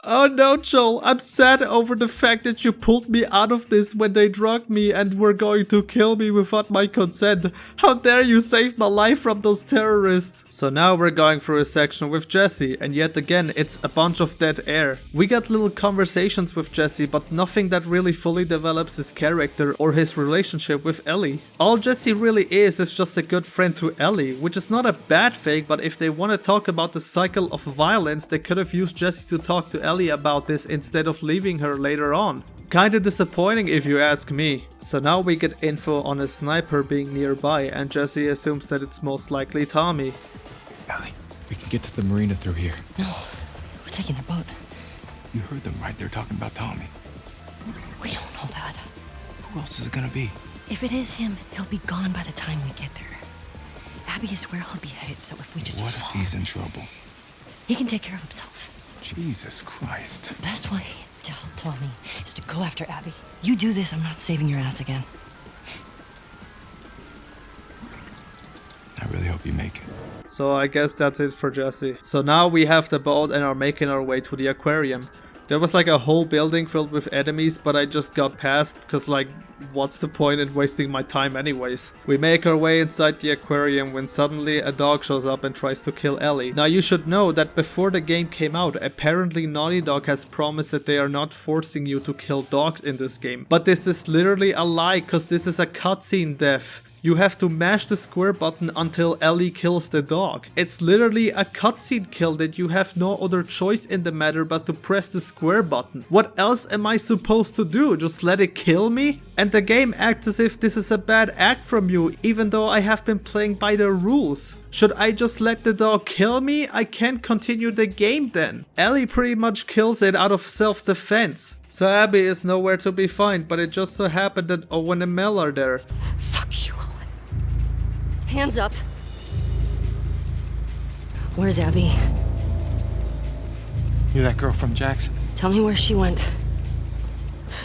S1: Oh no, Joel, I'm sad over the fact that you pulled me out of this when they drugged me and were going to kill me without my consent. How dare you save my life from those terrorists? So now we're going through a section with Jesse, and yet again it's a bunch of dead air. We got little conversations with Jesse, but nothing that really fully develops his character or his relationship with Ellie. All Jesse really is just a good friend to Ellie, which is not a bad thing, but if they want to talk about the cycle of violence, they could have used Jesse to talk to Ellie about this instead of leaving her later on. Kinda disappointing if you ask me. So now we get info on a sniper being nearby, and Jesse assumes that it's most likely Tommy.
S11: Ellie, we can get to the marina through here.
S15: No, we're taking their boat.
S11: You heard them, right? They're talking about Tommy.
S15: We don't know that.
S11: Who else is it gonna be?
S15: If it is him, he'll be gone by the time we get there. Abby is where he'll be headed, so if we just
S11: What if he's in trouble?
S15: He can take care of himself.
S11: Jesus Christ.
S15: The best way to help Tommy is to go after Abby. You do this, I'm not saving your ass again.
S11: I really hope you make it.
S1: So I guess that's it for Jesse. So now we have the boat and are making our way to the aquarium. There was like a whole building filled with enemies, but I just got past because like, what's the point in wasting my time anyways? We make our way inside the aquarium when suddenly a dog shows up and tries to kill Ellie. Now you should know that before the game came out, apparently Naughty Dog has promised that they are not forcing you to kill dogs in this game. But this is literally a lie, cause this is a cutscene death. You have to mash the square button until Ellie kills the dog. It's literally a cutscene kill that you have no other choice in the matter but to press the square button. What else am I supposed to do? Just let it kill me? And the game acts as if this is a bad act from you, even though I have been playing by the rules. Should I just let the dog kill me? I can't continue the game then. Ellie pretty much kills it out of self-defense. So Abby is nowhere to be found, but it just so happened that Owen and Mel are there.
S15: Fuck you, Owen. Hands up. Where's Abby?
S11: You're that girl from Jackson.
S15: Tell me where she went.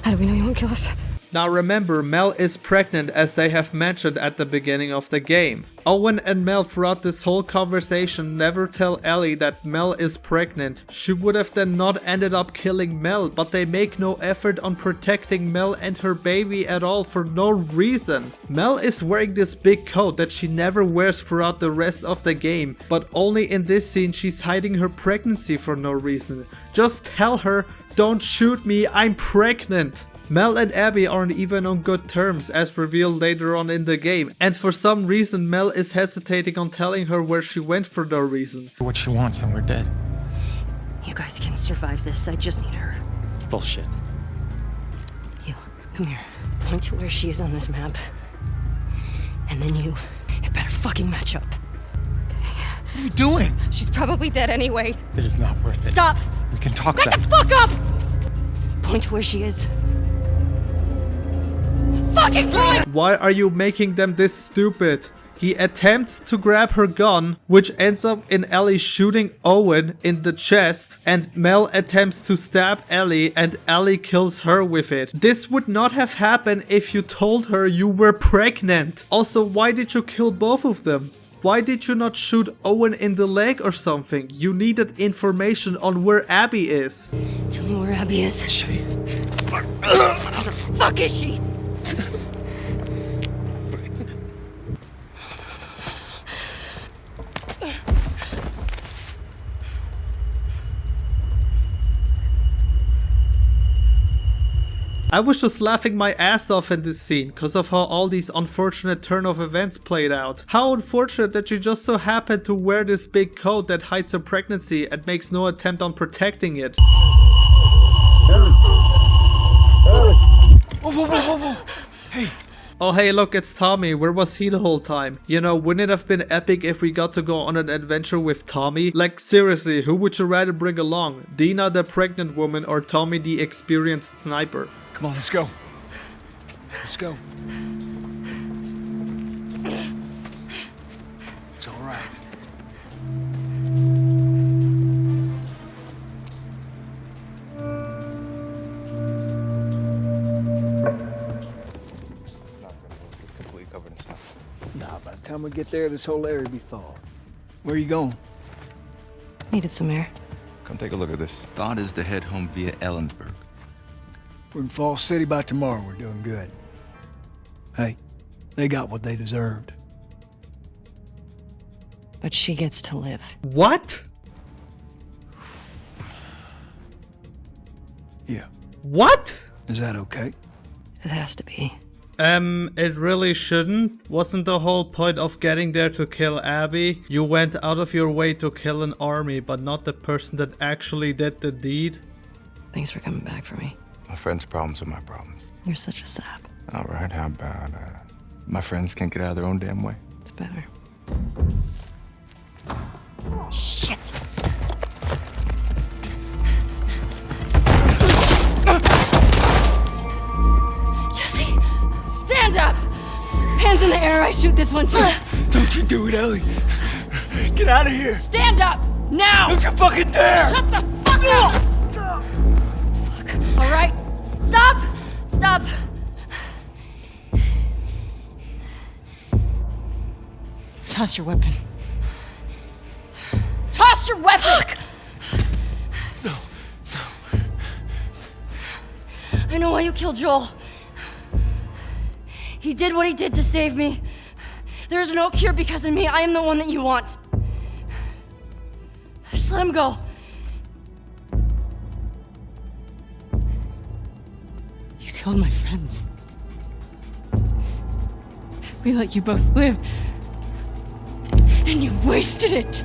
S15: How do we know you won't kill us?
S1: Now remember, Mel is pregnant as they have mentioned at the beginning of the game. Owen and Mel throughout this whole conversation never tell Ellie that Mel is pregnant. She would have then not ended up killing Mel, but they make no effort on protecting Mel and her baby at all for no reason. Mel is wearing this big coat that she never wears throughout the rest of the game, but only in this scene she's hiding her pregnancy for no reason. Just tell her, don't shoot me, I'm pregnant. Mel and Abby aren't even on good terms as revealed later on in the game, and for some reason Mel is hesitating on telling her where she went for no reason.
S11: What she wants and we're dead.
S15: You guys can survive this, I just need her.
S14: Bullshit.
S15: You, come here. Point to where she is on this map. And then you better fucking match up.
S11: What are you doing?
S13: She's probably dead anyway.
S11: It is not worth it.
S13: Stop!
S11: We can talk
S13: Back
S11: about
S13: the fuck up!
S15: Point to where she is.
S13: Fucking point!
S1: Why are you making them this stupid? He attempts to grab her gun, which ends up in Ellie shooting Owen in the chest, and Mel attempts to stab Ellie and Ellie kills her with it. This would not have happened if you told her you were pregnant. Also, why did you kill both of them? Why did you not shoot Owen in the leg or something? You needed information on where Abby is.
S15: Tell me where Abby is.
S13: Where the fuck is she?
S1: I was just laughing my ass off in this scene because of how all these unfortunate turn of events played out. How unfortunate that she just so happened to wear this big coat that hides her pregnancy and makes no attempt on protecting it.
S11: Whoa, whoa, whoa, whoa, whoa. Hey.
S1: Oh hey, look, it's Tommy. Where was he the whole time? You know, wouldn't it have been epic if we got to go on an adventure with Tommy? Like seriously, who would you rather bring along? Dina the pregnant woman or Tommy the experienced sniper?
S12: Come on, let's go. Let's go. It's all right.
S11: It's completely covered in snow.
S12: Nah, by the time we get there, this whole area will be thawed. Where are you going?
S15: Needed some air.
S8: Come take a look at this. Thought is to head home via Ellensburg.
S12: We're in Falls City by tomorrow. We're doing good. Hey, they got what they deserved.
S15: But she gets to live.
S1: What?
S12: Yeah.
S1: What?
S12: Is that okay?
S15: It has to be.
S1: It really shouldn't. Wasn't the whole point of getting there to kill Abby? You went out of your way to kill an army, but not the person that actually did the deed?
S15: Thanks for coming back for me.
S8: My friends' problems are my problems.
S15: You're such a sap.
S8: All right, how about my friends can't get out of their own damn way?
S15: It's better.
S13: Shit!
S15: Jesse! Stand up! Hands in the air, I shoot this one too.
S12: Don't you do it, Ellie. Get out of here.
S15: Stand up! Now!
S12: Don't you fucking dare!
S15: Shut the fuck up! Fuck. All right. Stop! Stop! Toss your weapon. Toss your weapon! Fuck.
S12: No.
S15: I know why you killed Joel. He did what he did to save me. There is no cure because of me. I am the one that you want. Just let him go. You killed my friends. We let you both live. And you wasted it.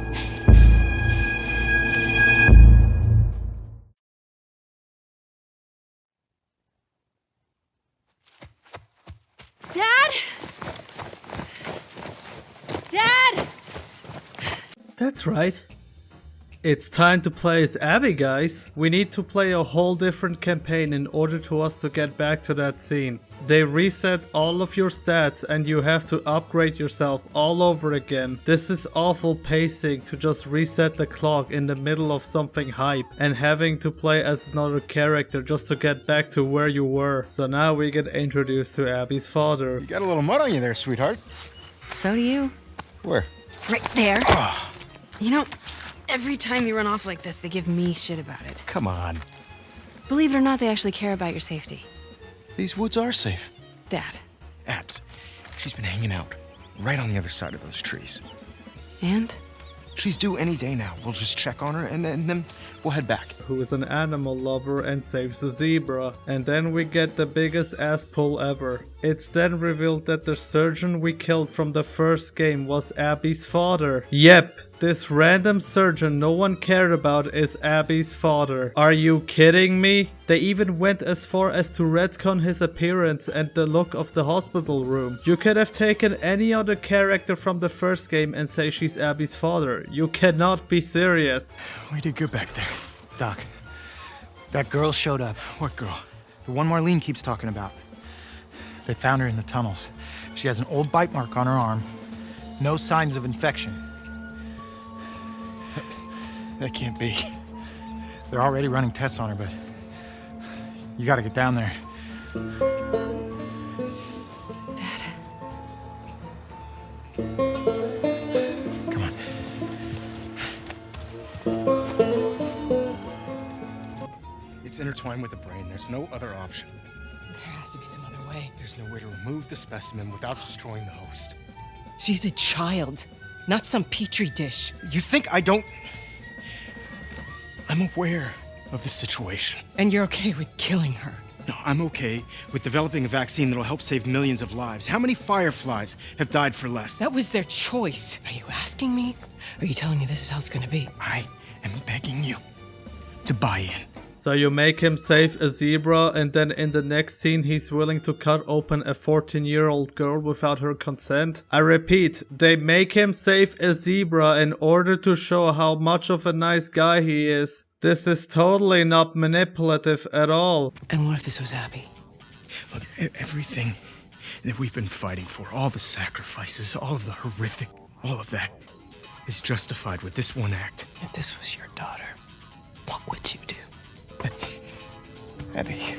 S15: Dad? Dad?
S1: That's right. It's time to play as Abby, guys. We need to play a whole different campaign in order to us to get back to that scene. They reset all of your stats and you have to upgrade yourself all over again. This is awful pacing to just reset the clock in the middle of something hype and having to play as another character just to get back to where you were. So now we get introduced to Abby's father.
S14: You got a little mud on you there, sweetheart.
S7: So do you.
S14: Where?
S7: Right there. You know, every time you run off like this, they give me shit about it.
S14: Come on.
S7: Believe it or not, they actually care about your safety.
S14: These woods are safe.
S7: Dad.
S14: Abs, she's been hanging out right on the other side of those trees.
S7: And?
S14: She's due any day now. We'll just check on her and then we'll head back.
S1: Who is an animal lover and saves a zebra. And then we get the biggest ass pull ever. It's then revealed that the surgeon we killed from the first game was Abby's father. Yep, this random surgeon no one cared about is Abby's father. Are you kidding me? They even went as far as to retcon his appearance and the look of the hospital room. You could have taken any other character from the first game and say she's Abby's father. You cannot be serious.
S14: We did good back there. Doc, that girl showed up. What girl? The one Marlene keeps talking about. They found her in the tunnels. She has an old bite mark on her arm. No signs of infection. That can't be. They're already running tests on her, but you gotta get down there.
S7: Dad.
S14: Come on. It's intertwined with the brain. There's no other option.
S13: There has to be some other way.
S14: There's no way to remove the specimen without destroying the host.
S13: She's a child, not some petri dish.
S14: You think I don't... I'm aware of the situation.
S13: And you're okay with killing her?
S14: No, I'm okay with developing a vaccine that'll help save millions of lives. How many fireflies have died for less?
S13: That was their choice. Are you asking me? Or are you telling me this is how it's gonna be?
S14: I am begging you to buy in.
S1: So you make him save a zebra and then in the next scene he's willing to cut open a 14-year-old girl without her consent? I repeat, they make him save a zebra in order to show how much of a nice guy he is. This is totally not manipulative at all.
S13: And what if this was Abby?
S14: Look, everything that we've been fighting for, all the sacrifices, all of the horrific, all of that is justified with this one act.
S13: If this was your daughter, what would you do?
S14: Abby.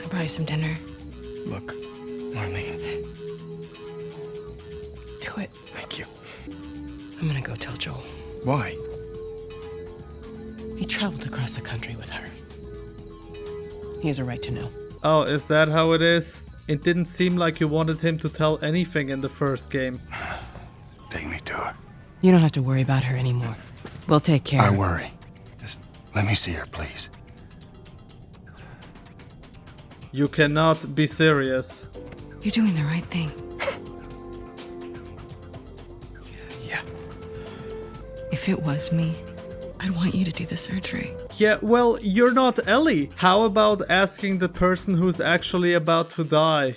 S7: I'll buy you some dinner.
S14: Look, Marlene.
S13: Do it.
S14: Thank you.
S13: I'm gonna go tell Joel.
S14: Why?
S3: He traveled across the country with her. He has a right to know.
S1: Oh, is that how it is? It didn't seem like you wanted him to tell anything in the first game.
S20: Take me to her.
S3: You don't have to worry about her anymore. We'll take care
S20: I
S3: of her.
S20: worry. Just let me see her, please.
S1: You cannot be serious.
S3: You're doing the right thing.
S20: Yeah.
S3: If it was me, I'd want you to do the surgery.
S1: Yeah, well, you're not Ellie. How about asking the person who's actually about to die?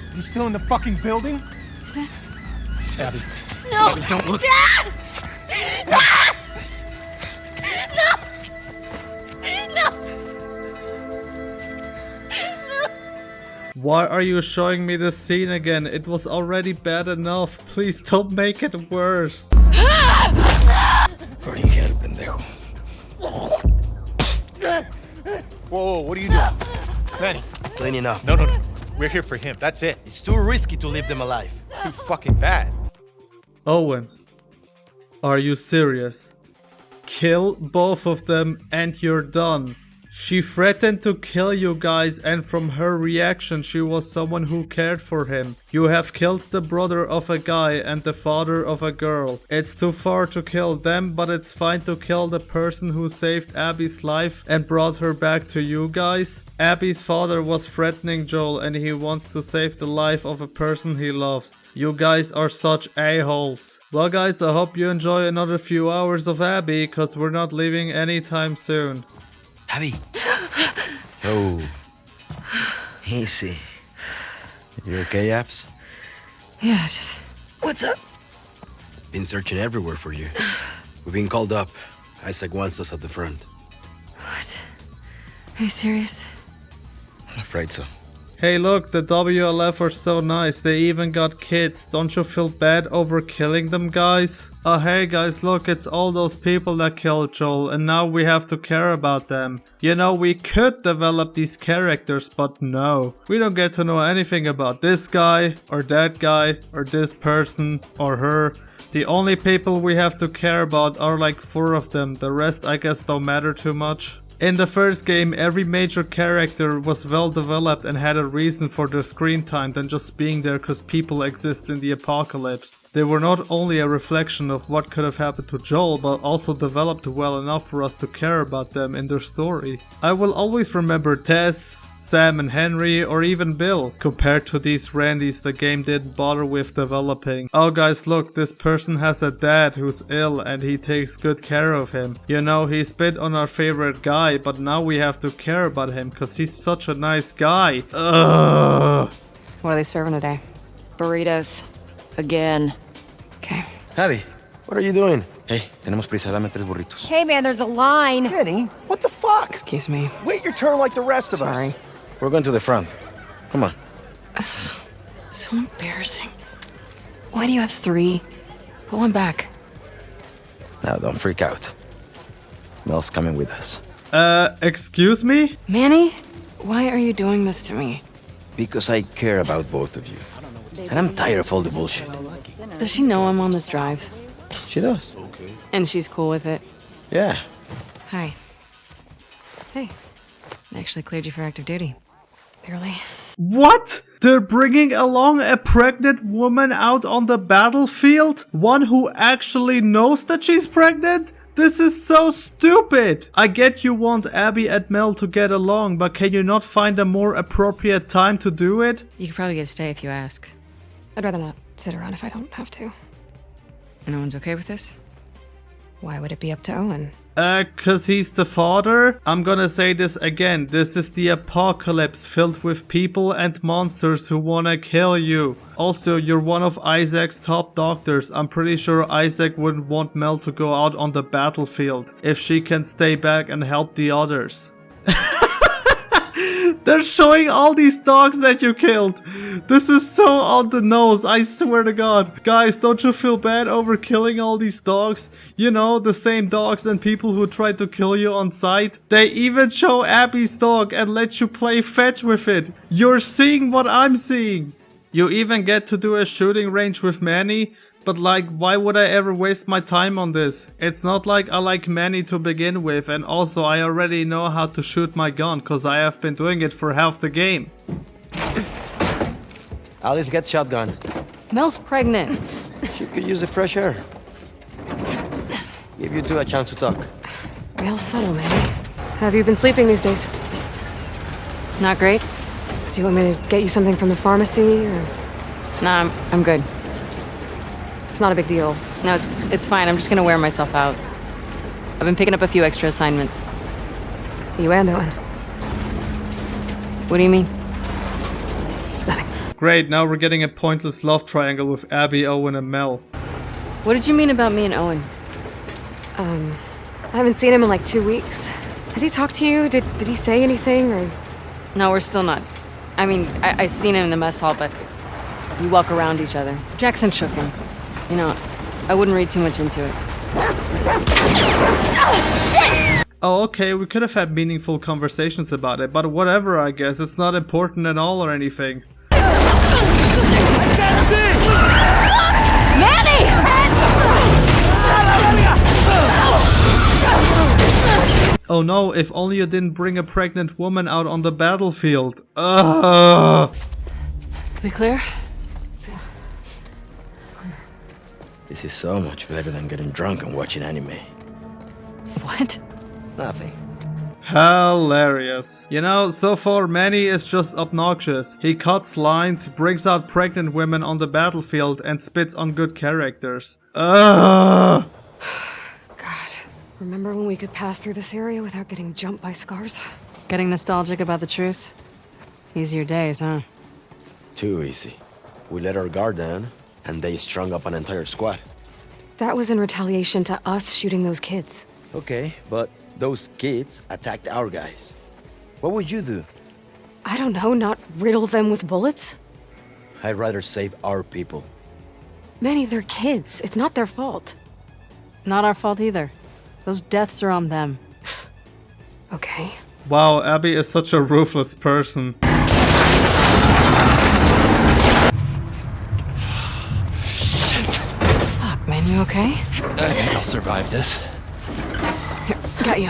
S14: Is he still in the fucking building?
S3: Is it?
S14: Abby.
S13: No!
S14: Abby, don't look.
S13: Dad! Dad! No! No!
S1: Why are you showing me this scene again? It was already bad enough. Please don't make it worse.
S20: Burning hell, pendejo.
S14: Whoa, what are you doing? Manny.
S20: Cleaning up.
S14: No. We're here for him. That's it.
S20: It's too risky to leave them alive.
S14: Too fucking bad.
S1: Owen, are you serious? Kill both of them and you're done. She threatened to kill you guys, and from her reaction she was someone who cared for him. You have killed the brother of a guy and the father of a girl. It's too far to kill them, but it's fine to kill the person who saved Abby's life and brought her back to you guys. Abby's father was threatening Joel and he wants to save the life of a person he loves. You guys are such a-holes. Well guys, I hope you enjoy another few hours of Abby, cause we're not leaving anytime soon.
S20: Abby. Oh. Easy. You okay, Abs?
S3: Yeah, just...
S20: What's up? Been searching everywhere for you. We've been called up. Isaac wants us at the front.
S3: What? Are you serious?
S20: I'm afraid so.
S1: Hey look, the WLF are so nice, they even got kids. Don't you feel bad over killing them, guys? Oh hey guys, look, it's all those people that killed Joel and now we have to care about them. You know, we could develop these characters, but no. We don't get to know anything about this guy, or that guy, or this person, or her. The only people we have to care about are like 4 of them, the rest I guess don't matter too much. In the first game, every major character was well developed and had a reason for their screen time than just being there cause people exist in the apocalypse. They were not only a reflection of what could have happened to Joel, but also developed well enough for us to care about them in their story. I will always remember Tess, Sam and Henry, or even Bill, compared to these Randys the game didn't bother with developing. Oh guys, look, this person has a dad who's ill and he takes good care of him. You know, he spit on our favorite guy, but now we have to care about him because he's such a nice guy. Ugh.
S15: What are they serving today? Burritos. Again. Okay.
S20: Abby, what are you doing? Hey, tenemos prisa, dame 3 burritos.
S13: Hey man, there's a line.
S14: Kenny, what the fuck?
S15: Excuse me.
S14: Wait your turn like the rest of us.
S15: Sorry.
S20: We're going to the front. Come on.
S15: So embarrassing. Why do you have 3? Pull one back.
S20: Now don't freak out. Mel's coming with us.
S1: Excuse me?
S15: Manny, why are you doing this to me?
S20: Because I care about both of you. And I'm tired of all the bullshit.
S15: Does she know I'm on this drive?
S20: She does.
S15: And she's cool with it?
S20: Yeah.
S15: Hi. Hey. I actually cleared you for active duty. Barely.
S1: What? They're bringing along a pregnant woman out on the battlefield? One who actually knows that she's pregnant? This is so stupid! I get you want Abby and Mel to get along, but can you not find a more appropriate time to do it?
S15: You could probably get a stay if you ask. I'd rather not sit around if I don't have to. No one's okay with this? Why would it be up to Owen?
S1: Cause he's the father? I'm gonna say this again. This is the apocalypse filled with people and monsters who wanna kill you. Also, you're one of Isaac's top doctors. I'm pretty sure Isaac wouldn't want Mel to go out on the battlefield if she can stay back and help the others. They're showing all these dogs that you killed. This is so on the nose, I swear to God. Guys, don't you feel bad over killing all these dogs? You know, the same dogs and people who tried to kill you on sight. They even show Abby's dog and let you play fetch with it. You're seeing what I'm seeing. You even get to do a shooting range with Manny. But like, why would I ever waste my time on this? It's not like I like Manny to begin with, and also I already know how to shoot my gun, cause I have been doing it for half the game.
S20: Alice, get shotgun.
S15: Mel's pregnant.
S20: She could use the fresh air. Give you two a chance to talk.
S15: Real subtle, man. Have you been sleeping these days? Not great? Do you want me to get you something from the pharmacy, or...? Nah, I'm good. It's not a big deal. No, it's fine. I'm just gonna wear myself out. I've been picking up a few extra assignments. You and Owen. What do you mean? Nothing.
S1: Great, now we're getting a pointless love triangle with Abby, Owen, and Mel.
S15: What did you mean about me and Owen? I haven't seen him in like 2 weeks. Has he talked to you? Did he say anything, or...? No, we're still not. I mean, I seen him in the mess hall, but we walk around each other. Jackson shook him. You know, I wouldn't read too much into it.
S1: Oh, shit! Oh, okay, we could have had meaningful conversations about it, but whatever, I guess. It's not important at all or anything.
S13: Manny!
S1: Oh no, if only you didn't bring a pregnant woman out on the battlefield. Ugh.
S15: We clear?
S20: This is so much better than getting drunk and watching anime.
S15: What?
S20: Nothing.
S1: Hilarious. You know, so far Manny is just obnoxious. He cuts lines, brings out pregnant women on the battlefield, and spits on good characters. Ugh.
S15: Remember when we could pass through this area without getting jumped by scars? Getting nostalgic about the truce? Easier days, huh?
S20: Too easy. We let our guard down, and they strung up an entire squad.
S15: That was in retaliation to us shooting those kids.
S20: Okay, but those kids attacked our guys. What would you do?
S15: I don't know, not riddle them with bullets?
S20: I'd rather save our people.
S15: Manny, they're kids. It's not their fault. Not our fault either. Those deaths are on them. Okay.
S1: Wow, Abby is such a ruthless person.
S15: Fuck, man, you okay?
S4: I think I'll survive this.
S15: Here, got you.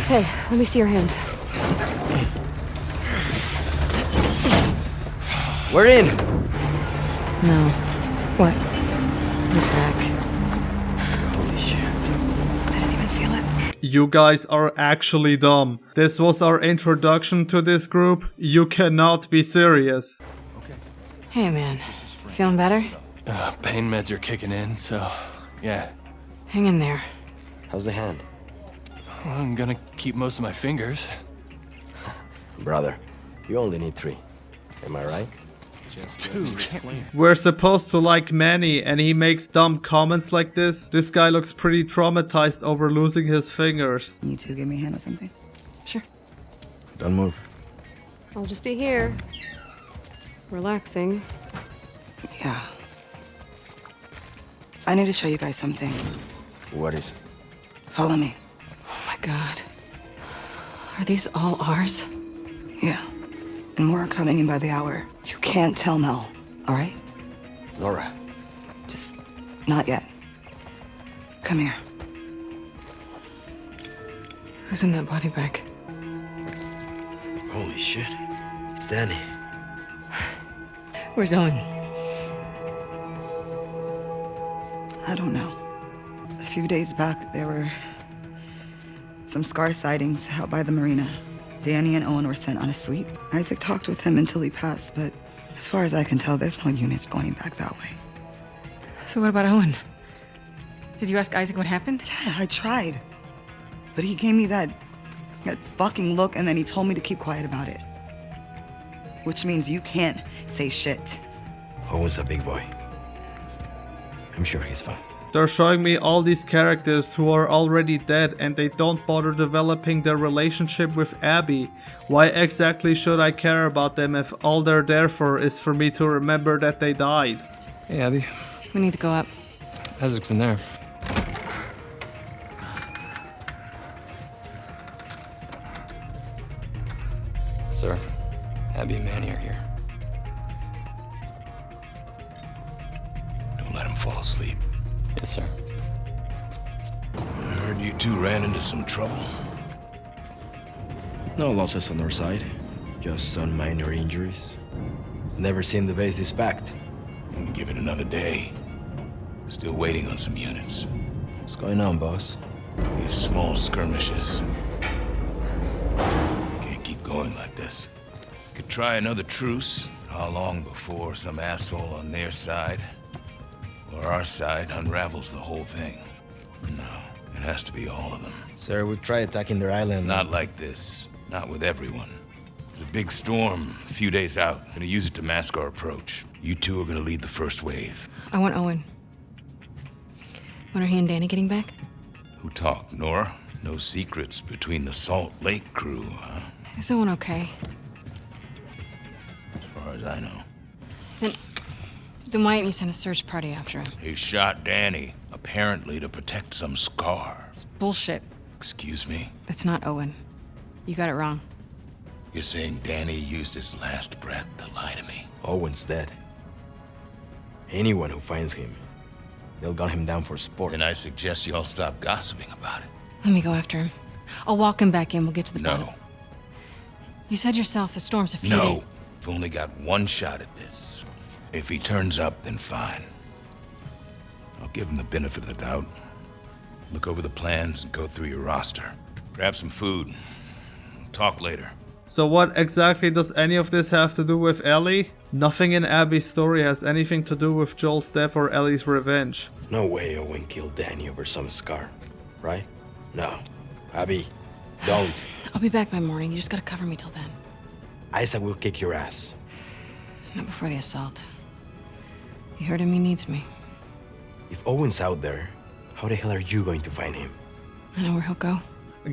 S15: Hey, let me see your hand.
S20: We're in!
S15: No. What? You're back.
S20: Holy shit.
S15: I didn't even feel it.
S1: You guys are actually dumb. This was our introduction to this group. You cannot be serious.
S15: Hey, man. Feeling better?
S4: Pain meds are kicking in, so yeah.
S15: Hang in there.
S20: How's the hand?
S4: Well, I'm gonna keep most of my fingers.
S20: Brother, you only need 3. Am I right?
S1: We're supposed to like Manny, and he makes dumb comments like this. This guy looks pretty traumatized over losing his fingers.
S2: You two give me a hand or something?
S15: Sure.
S20: Don't move.
S15: I'll just be here. Relaxing.
S2: Yeah. I need to show you guys something.
S20: What is it?
S2: Follow me.
S15: Oh my god. Are these all ours?
S2: Yeah. And more are coming in by the hour. You can't tell Mel, all right?
S20: Laura.
S2: Just not yet. Come here.
S15: Who's in that body bag?
S20: Holy shit. It's Danny.
S15: Where's Owen?
S2: I don't know. A few days back, there were some scar sightings out by the marina. Danny and Owen were sent on a sweep. Isaac talked with him until he passed, but as far as I can tell, there's no units going back that way.
S15: So what about Owen? Did you ask Isaac what happened?
S2: Yeah, I tried. But he gave me that fucking look, and then he told me to keep quiet about it. Which means you can't say shit.
S20: Owen's a big boy. I'm sure he's fine.
S1: They're showing me all these characters who are already dead, and they don't bother developing their relationship with Abby. Why exactly should I care about them if all they're there for is for me to remember that they died?
S4: Hey, Abby.
S15: We need to go up.
S4: Isaac's in there. Sir, Abby and Manny are here.
S6: fall asleep.
S10: Yes, sir.
S6: I heard you two ran into some trouble.
S20: No losses on our side, just some minor injuries. Never seen the base this packed.
S6: And give it another day. Still waiting on some units.
S20: What's going on, boss?
S6: These small skirmishes. Can't keep going like this. Could try another truce. How long before some asshole on their side or our side unravels the whole thing? No, it has to be all of them.
S20: Sir, we've tried attacking their island.
S6: Not like this. Not with everyone. There's a big storm a few days out. Gonna use it to mask our approach. You two are gonna lead the first wave.
S15: I want Owen. When are he and Danny getting back?
S6: Who talked, Nora? No secrets between the Salt Lake crew, huh?
S15: Is Owen okay?
S6: As far as I know.
S15: Then why didn't you send a search party after him?
S6: He shot Danny, apparently to protect some scar.
S15: It's bullshit.
S6: Excuse me?
S15: That's not Owen. You got it wrong.
S6: You're saying Danny used his last breath to lie to me?
S20: Owen's dead. Anyone who finds him, they'll gun him down for sport.
S6: Then I suggest you all stop gossiping about it.
S15: Let me go after him. I'll walk him back in. We'll get to the bottom.
S6: No.
S15: You said yourself the storm's a few
S6: No.
S15: days.
S6: We've only got one shot at this. If he turns up, then fine. I'll give him the benefit of the doubt. Look over the plans and go through your roster. Grab some food. We'll talk later.
S1: So what exactly does any of this have to do with Ellie? Nothing in Abby's story has anything to do with Joel's death or Ellie's revenge.
S20: No way Owen killed Danny over some scar, right? No. Abby, don't.
S15: I'll be back by morning. You just gotta cover me till then.
S20: Isaac will kick your ass.
S15: Not before the assault. You heard him, he needs me.
S20: If Owen's out there, how the hell are you going to find him?
S15: I know where he'll go.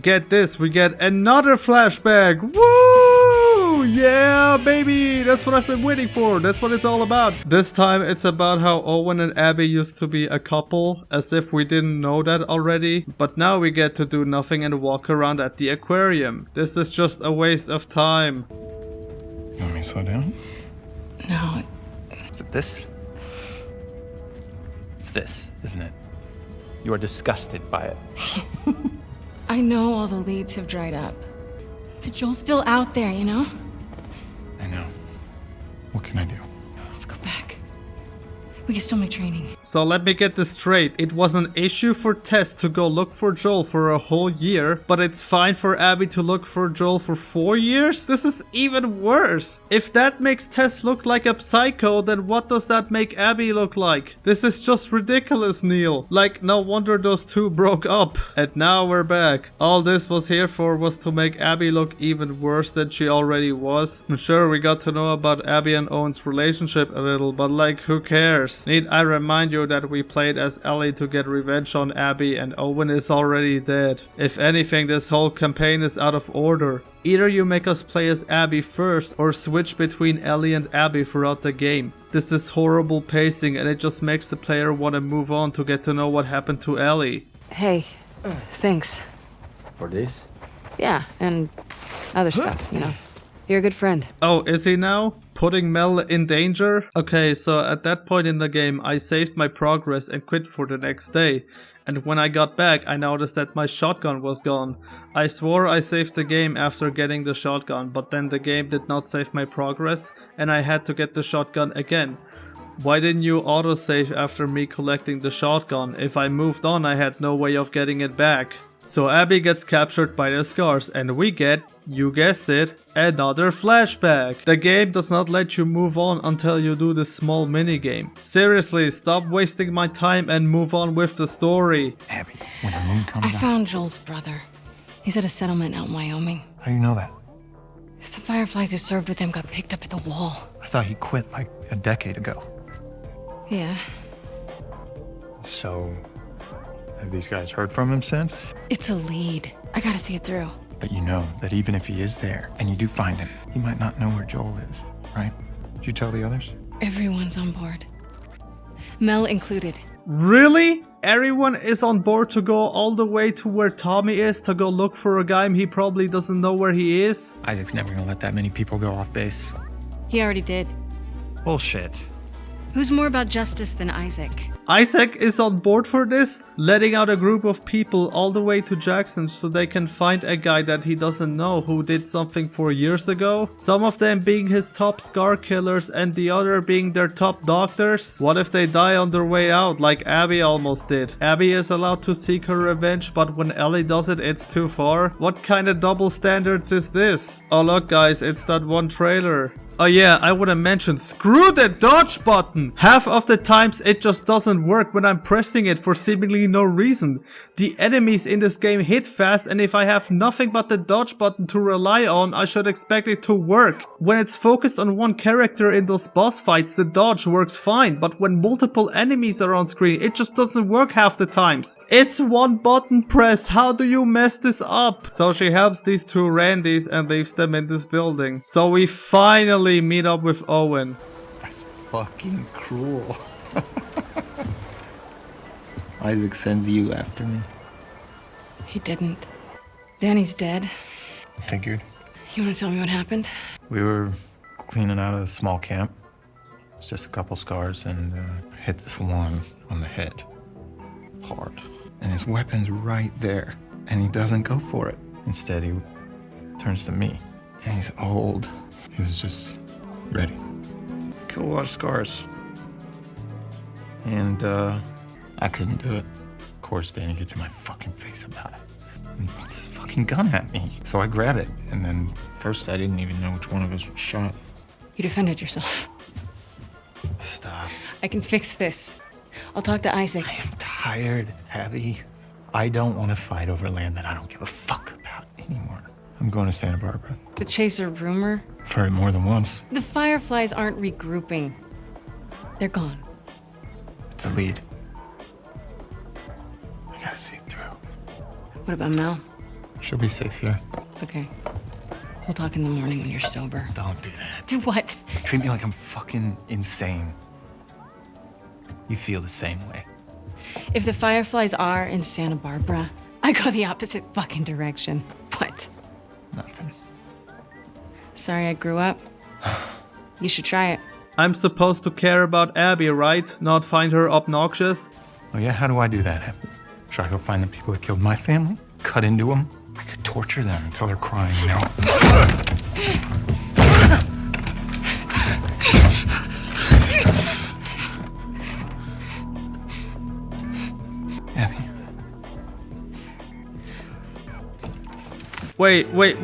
S1: Get this, we get another flashback! Woo! Yeah, baby! That's what I've been waiting for, that's what it's all about. This time it's about how Owen and Abby used to be a couple, as if we didn't know that already. But now we get to do nothing and walk around at the aquarium. This is just a waste of time.
S11: You want me to slow down?
S15: No.
S11: Is it this? It's this, isn't it? You are disgusted by it.
S15: I know all the leads have dried up. But Joel's still out there, you know?
S11: I know. What can I do?
S15: Let's go back. We can still make training.
S1: So let me get this straight. It was an issue for Tess to go look for Joel for a whole year, but it's fine for Abby to look for Joel for 4 years? This is even worse. If that makes Tess look like a psycho, then what does that make Abby look like? This is just ridiculous, Neil. Like, no wonder those two broke up. And now we're back. All this was here for was to make Abby look even worse than she already was. I'm sure we got to know about Abby and Owen's relationship a little, but like, who cares? Need I remind you that we played as Ellie to get revenge on Abby and Owen is already dead. If anything, this whole campaign is out of order. Either you make us play as Abby first or switch between Ellie and Abby throughout the game. This is horrible pacing and it just makes the player want to move on to get to know what happened to Ellie.
S15: Hey, thanks.
S20: For this?
S15: Yeah, and other stuff, you know. You're a good friend.
S1: Oh, is he now? Putting Mel in danger? Okay, so at that point in the game, I saved my progress and quit for the next day. And when I got back, I noticed that my shotgun was gone. I swore I saved the game after getting the shotgun, but then the game did not save my progress, and I had to get the shotgun again. Why didn't you autosave after me collecting the shotgun? If I moved on, I had no way of getting it back. So Abby gets captured by the scars and we get, you guessed it, another flashback. The game does not let you move on until you do this small minigame. Seriously, stop wasting my time and move on with the story.
S11: Abby, when the moon comes
S15: I found Joel's brother. He's at a settlement out in Wyoming.
S11: How do you know that?
S15: The Fireflies who served with him got picked up at the wall.
S11: I thought he quit like a decade ago.
S15: Yeah.
S11: So, have these guys heard from him since?
S15: It's a lead. I gotta see it through.
S11: But you know that even if he is there, and you do find him, he might not know where Joel is, right? Did you tell the others?
S15: Everyone's on board. Mel included.
S1: Really? Everyone is on board to go all the way to where Tommy is to go look for a guy he probably doesn't know where he is?
S11: Isaac's never gonna let that many people go off base.
S15: He already did.
S11: Bullshit.
S15: Who's more about justice than Isaac?
S1: Isaac is on board for this, letting out a group of people all the way to Jackson so they can find a guy that he doesn't know who did something 4 years ago. Some of them being his top scar killers and the other being their top doctors. What if they die on their way out like Abby almost did? Abby is allowed to seek her revenge, but when Ellie does it, it's too far. What kind of double standards is this? Oh look guys, it's that one trailer. Oh yeah, I would have mentioned, screw the dodge button! Half of the times it just doesn't work when I'm pressing it for seemingly no reason. The enemies in this game hit fast, and if I have nothing but the dodge button to rely on, I should expect it to work. When it's focused on one character in those boss fights, the dodge works fine, but when multiple enemies are on screen, it just doesn't work half the times. It's one button press, how do you mess this up? So she helps these two Randys and leaves them in this building. So we finally meet up with Owen.
S11: That's fucking cruel. Isaac sends you after me.
S15: He didn't. Danny's dead.
S11: Figured.
S15: You want to tell me what happened?
S11: We were cleaning out a small camp. It's just a couple scars and hit this one on the head. Hard. And his weapon's right there. And he doesn't go for it. Instead, he turns to me. And he's old. He was just ready. Killed a lot of scars. And I couldn't do it. Of course, Danny gets in my fucking face about it. And he points his fucking gun at me. So I grab it. And then first I didn't even know which one of us was shot.
S15: You defended yourself.
S11: Stop.
S15: I can fix this. I'll talk to Isaac.
S11: I am tired, Abby. I don't want to fight over land that I don't give a fuck about anymore. I'm going to Santa Barbara.
S15: To chase a rumor?
S11: I've heard it more than once.
S15: The Fireflies aren't regrouping. They're gone.
S11: It's a lead. I gotta see it through.
S15: What about Mel?
S11: She'll be safe here.
S15: Okay. We'll talk in the morning when you're sober.
S11: Don't do that.
S15: Do what?
S11: Treat me like I'm fucking insane. You feel the same way.
S15: If the Fireflies are in Santa Barbara, I go the opposite fucking direction. What?
S11: Nothing.
S15: Sorry I grew up. You should try it.
S1: I'm supposed to care about Abby, right? Not find her obnoxious?
S11: Oh yeah, how do I do that, Abby? Should I go find the people that killed my family? Cut into them? I could torture them until they're crying, you know? Abby.
S1: Wait, what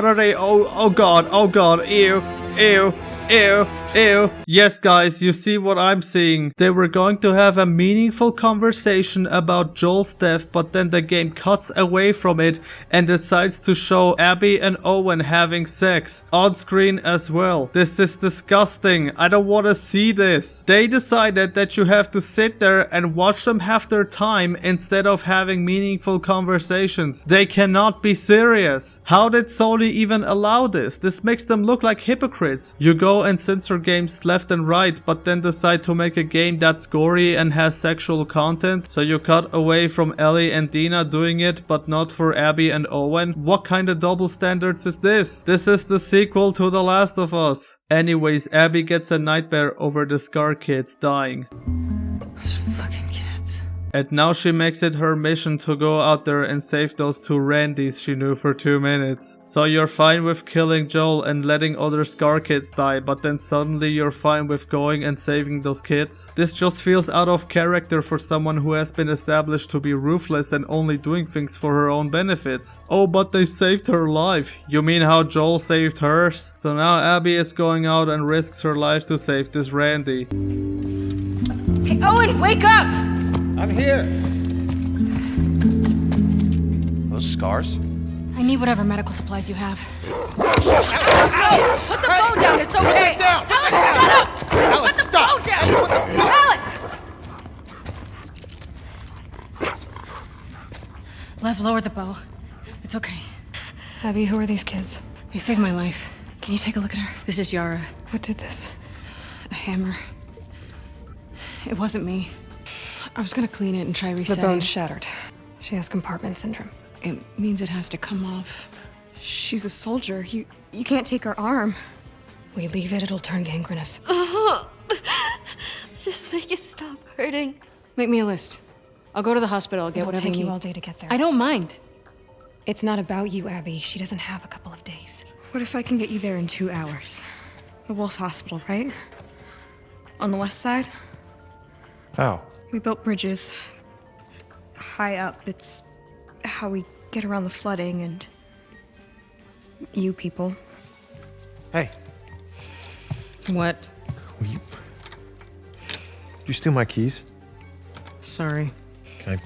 S1: are they? Oh god, ew, ew, ew, ew. Yes guys, you see what I'm seeing. They were going to have a meaningful conversation about Joel's death, but then the game cuts away from it and decides to show Abby and Owen having sex on screen as well. This is disgusting. I don't want to see this. They decided that you have to sit there and watch them have their time instead of having meaningful conversations. They cannot be serious. How did Sony even allow this? This makes them look like hypocrites. You go and censor games left and right, but then decide to make a game that's gory and has sexual content, so you cut away from Ellie and Dina doing it, but not for Abby and Owen? What kind of double standards is this? This is the sequel to The Last of Us. Anyways, Abby gets a nightmare over the Scar kids dying.
S15: Those fucking kids.
S1: And now she makes it her mission to go out there and save those two Randys she knew for 2 minutes. So you're fine with killing Joel and letting other Scar kids die, but then suddenly you're fine with going and saving those kids? This just feels out of character for someone who has been established to be ruthless and only doing things for her own benefits. Oh, but they saved her life. You mean how Joel saved hers? So now Abby is going out and risks her life to save this Randy.
S15: Hey, Owen, wake up!
S10: I'm here. Those scars?
S15: I need whatever medical supplies you have. Ow! Put the phone down, it's okay!
S10: Put it down!
S15: Alice, shut up!
S10: Alice,
S15: put the
S10: stop!
S15: phone down! Alice! Lev, lower the bow. It's okay.
S3: Abby, who are these kids?
S15: They saved my life. Can you take a look at her? This is Yara.
S3: What did this?
S15: A hammer. It wasn't me. I was gonna clean it and try resetting.
S3: The bone's shattered. She has compartment syndrome.
S15: It means it has to come off.
S3: She's a soldier. You can't take her arm.
S15: We leave it, it'll turn gangrenous.
S3: Just make it stop hurting.
S15: Make me a list. I'll go to the hospital, I'll get
S3: It'll
S15: whatever
S3: take
S15: you
S3: you
S15: need.
S3: all day to get there.
S15: I don't mind.
S3: It's not about you, Abby. She doesn't have a couple of days.
S2: What if I can get you there in 2 hours? The Wolf Hospital, right? On the west side?
S11: Oh.
S2: We built bridges high up. It's how we get around the flooding and you people.
S11: Hey.
S15: What?
S11: Will you steal my keys?
S15: Sorry.
S11: Can I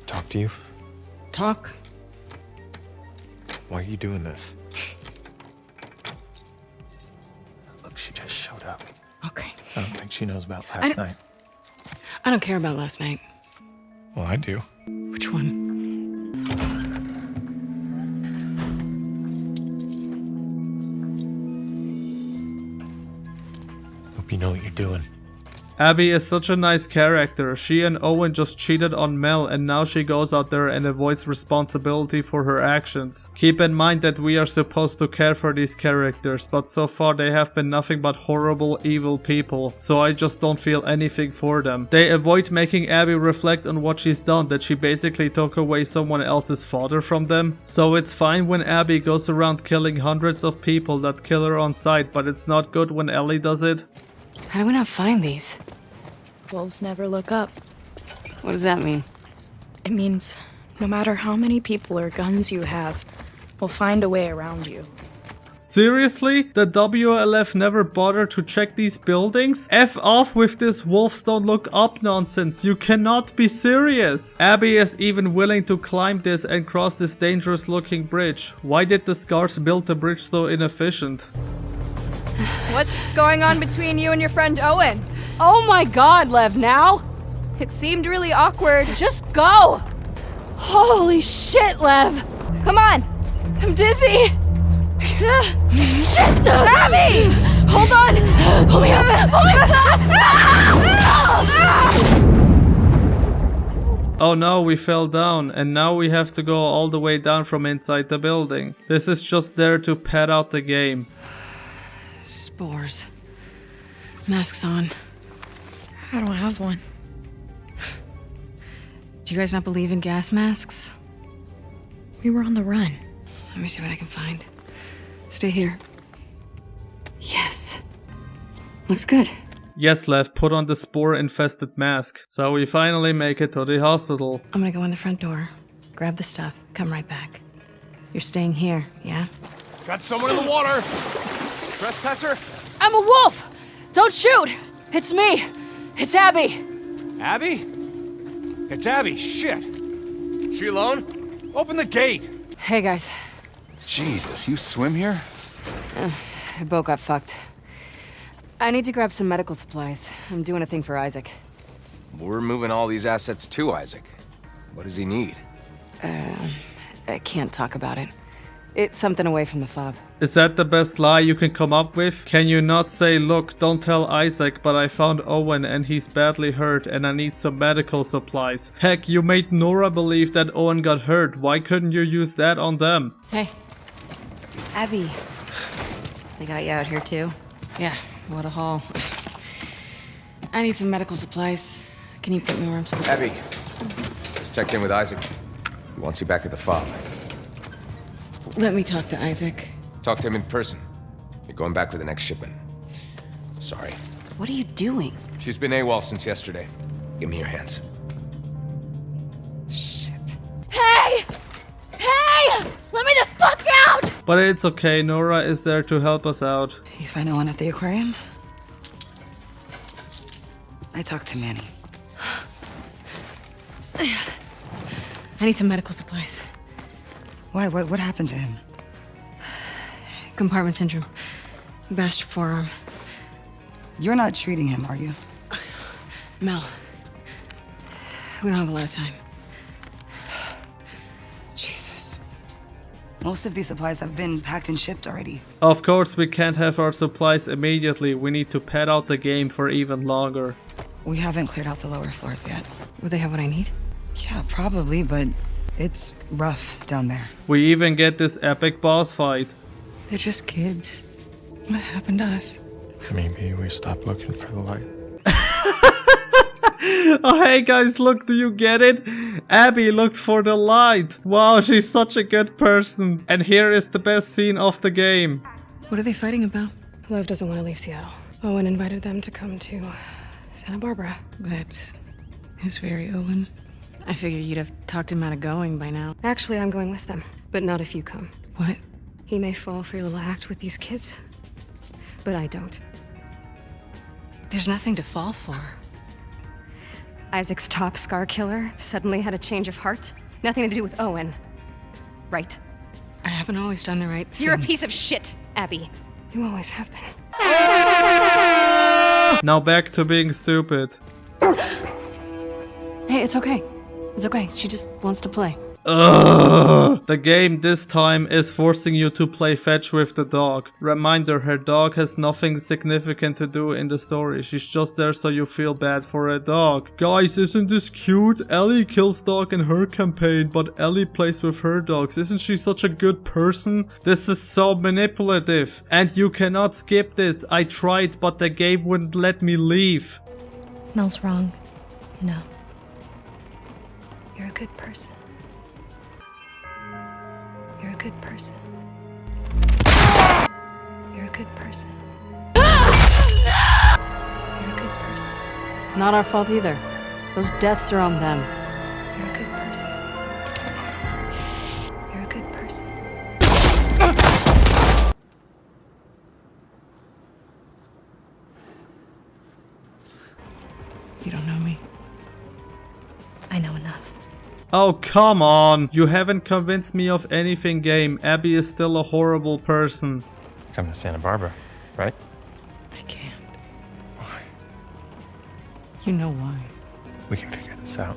S11: talk to you?
S15: Talk?
S11: Why are you doing this? Look, she just showed up.
S15: Okay.
S11: I don't think she knows about last night.
S15: I don't care about last night.
S11: Well, I do.
S15: Which one?
S11: Hope you know what you're doing.
S1: Abby is such a nice character. She and Owen just cheated on Mel and now she goes out there and avoids responsibility for her actions. Keep in mind that we are supposed to care for these characters, but so far they have been nothing but horrible, evil people, so I just don't feel anything for them. They avoid making Abby reflect on what she's done, that she basically took away someone else's father from them. So it's fine when Abby goes around killing hundreds of people that kill her on sight, but it's not good when Ellie does it.
S15: How do we not find these?
S3: Wolves never look up.
S15: What does that mean?
S3: It means no matter how many people or guns you have, we'll find a way around you.
S1: Seriously? The WLF never bothered to check these buildings? F off with this wolves don't look up nonsense. You cannot be serious. Abby is even willing to climb this and cross this dangerous looking bridge. Why did the Scars build the bridge so inefficient?
S2: What's going on between you and your friend Owen?
S15: Oh my god, Lev, now?
S2: It seemed really awkward.
S15: Just go! Holy shit, Lev!
S2: Come on!
S15: I'm dizzy! Shit!
S2: Abby! Hold on!
S15: Pull me up! Pull me up!
S1: Oh no, we fell down and now we have to go all the way down from inside the building. This is just there to pad out the game.
S15: Spores. Masks on.
S3: I don't have one.
S15: Do you guys not believe in gas masks?
S3: We were on the run.
S15: Let me see what I can find. Stay here. Yes. Looks good.
S1: Yes, Lev, put on the spore-infested mask. So we finally make it to the hospital.
S15: I'm gonna go in the front door, grab the stuff, come right back. You're staying here, yeah?
S12: Got someone in the water! Trespasser?
S15: I'm a wolf! Don't shoot! It's me! It's Abby!
S12: Abby? It's Abby, shit! She alone? Open the gate!
S15: Hey, guys.
S4: Jesus, you swim here?
S15: The boat got fucked. I need to grab some medical supplies. I'm doing a thing for Isaac.
S4: We're moving all these assets to Isaac. What does he need?
S15: I can't talk about it. It's something away from the fob.
S1: Is that the best lie you can come up with? Can you not say, look, don't tell Isaac, but I found Owen and he's badly hurt and I need some medical supplies. Heck, you made Nora believe that Owen got hurt. Why couldn't you use that on them?
S15: Hey.
S7: Abby. They got you out here too?
S15: Yeah, what a haul. I need some medical supplies. Can you put me where I'm supposed to?
S4: Abby, just checked in with Isaac. He wants you back at the fob.
S15: Let me talk to Isaac.
S4: Talk to him in person. You're going back with the next shipment. Sorry.
S7: What are you doing?
S4: She's been AWOL since yesterday. Give me your hands.
S15: Shit. Hey! Hey! Let me the fuck out!
S1: But it's okay, Nora is there to help us out.
S2: You find no one at the aquarium? I talked to Manny.
S15: I need some medical supplies.
S2: Why? What happened to him?
S15: Compartment syndrome. Bashed forearm.
S2: You're not treating him, are you?
S15: Mel. We don't have a lot of time.
S2: Jesus. Most of these supplies have been packed and shipped already.
S1: Of course, we can't have our supplies immediately. We need to pad out the game for even longer.
S2: We haven't cleared out the lower floors yet.
S15: Would they have what I need?
S2: Yeah, probably, but it's rough down there.
S1: We even get this epic boss fight.
S15: They're just kids. What happened to us?
S11: Maybe we stopped looking for the light.
S1: Oh, hey guys, look, do you get it? Abby looked for the light. Wow, she's such a good person. And here is the best scene of the game.
S15: What are they fighting about? Lev doesn't want to leave Seattle. Owen invited them to come to Santa Barbara. That is very Owen. I figured you'd have talked him out of going by now. Actually, I'm going with them, but not if you come. What? He may fall for your little act with these kids, but I don't.
S7: There's nothing to fall for.
S15: Isaac's top scar killer suddenly had a change of heart. Nothing to do with Owen. Right?
S7: I haven't always done the right thing.
S15: You're a piece of shit, Abby. You always have been.
S1: Now back to being stupid.
S7: Hey, it's okay. It's okay. She just wants to play.
S1: Ugh. The game this time is forcing you to play fetch with the dog. Reminder, her dog has nothing significant to do in the story. She's just there so you feel bad for a dog. Guys, isn't this cute? Ellie kills dog in her campaign, but Ellie plays with her dogs. Isn't she such a good person? This is so manipulative. And you cannot skip this. I tried, but the game wouldn't let me leave.
S3: Mel's wrong. You know. You're a good person. You're a good person. You're a good person. You're a good person.
S7: Not our fault either. Those deaths are on them.
S3: You're a good person. You're a good person.
S7: You don't know me.
S3: I know enough.
S1: Oh, come on. You haven't convinced me of anything, game. Abby is still a horrible person.
S11: Coming to Santa Barbara, right?
S7: I can't.
S11: Why?
S7: You know why.
S11: We can figure this out.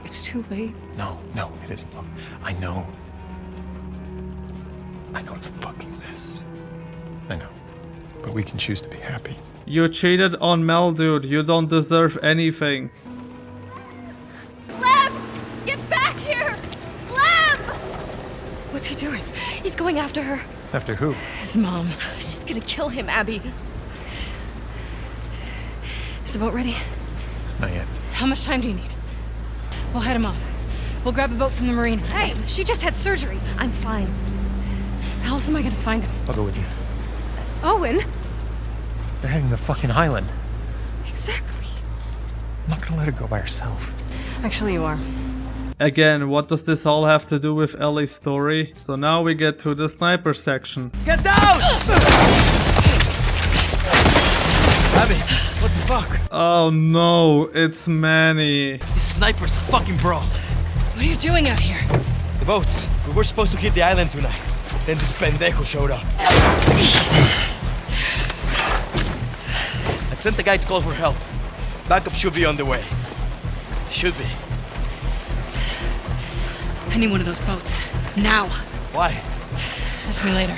S7: It's too late.
S11: No, it isn't. Look, I know. I know it's a fucking mess. I know. But we can choose to be happy.
S1: You cheated on Mel, dude. You don't deserve anything.
S15: What's he doing? He's going after her.
S11: After who?
S15: His mom. She's gonna kill him, Abby. Is the boat ready?
S11: Not yet.
S15: How much time do you need? We'll head him off. We'll grab a boat from the marina. Hey, she just had surgery. I'm fine. How else am I gonna find him?
S11: I'll go with you.
S15: Owen?
S11: They're heading to the fucking island.
S15: Exactly.
S11: I'm not gonna let her go by herself.
S15: Actually, you are.
S1: Again, what does this all have to do with Ellie's story? So now we get to the sniper section.
S12: Get down!
S16: Abby, what the fuck?
S1: Oh no, it's Manny.
S16: This sniper's a fucking bro.
S15: What are you doing out here?
S16: The boats. We were supposed to hit the island tonight. Then this pendejo showed up. I sent the guy to call for help. Backup should be on the way. Should be.
S15: I need one of those boats. Now.
S16: Why?
S15: Ask me later.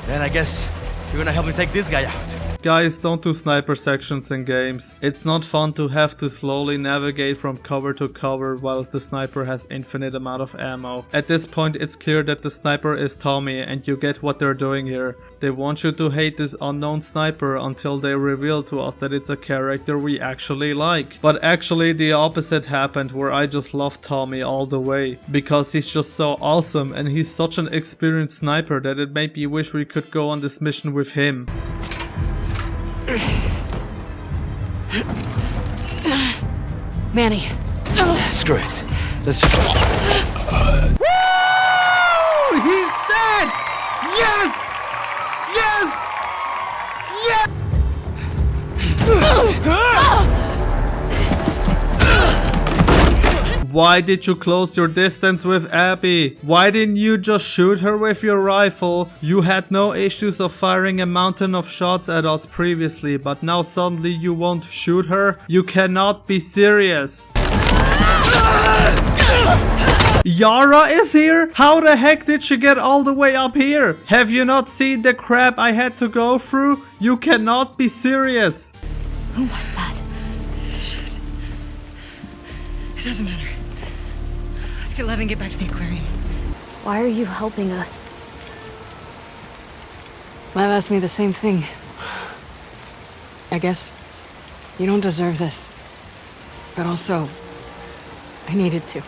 S16: Then I guess you're gonna help me take this guy out.
S1: Guys, don't do sniper sections in games. It's not fun to have to slowly navigate from cover to cover while the sniper has infinite amount of ammo. At this point, it's clear that the sniper is Tommy, and you get what they're doing here. They want you to hate this unknown sniper until they reveal to us that it's a character we actually like. But actually the opposite happened, where I just loved Tommy all the way. Because he's just so awesome, and he's such an experienced sniper that it made me wish we could go on this mission with him.
S15: Manny.
S16: Screw it. Let's just...
S1: Woo! He's dead! Yes! Yes! Yes! Why did you close your distance with Abby? Why didn't you just shoot her with your rifle? You had no issues of firing a mountain of shots at us previously, but now suddenly you won't shoot her? You cannot be serious. Yara is here? How the heck did she get all the way up here? Have you not seen the crap I had to go through? You cannot be serious.
S15: Who was that? Shit. It doesn't matter. Let's get Lev and get back to the aquarium.
S3: Why are you helping us?
S15: Lev asked me the same thing. I guess you don't deserve this. But also, I needed to.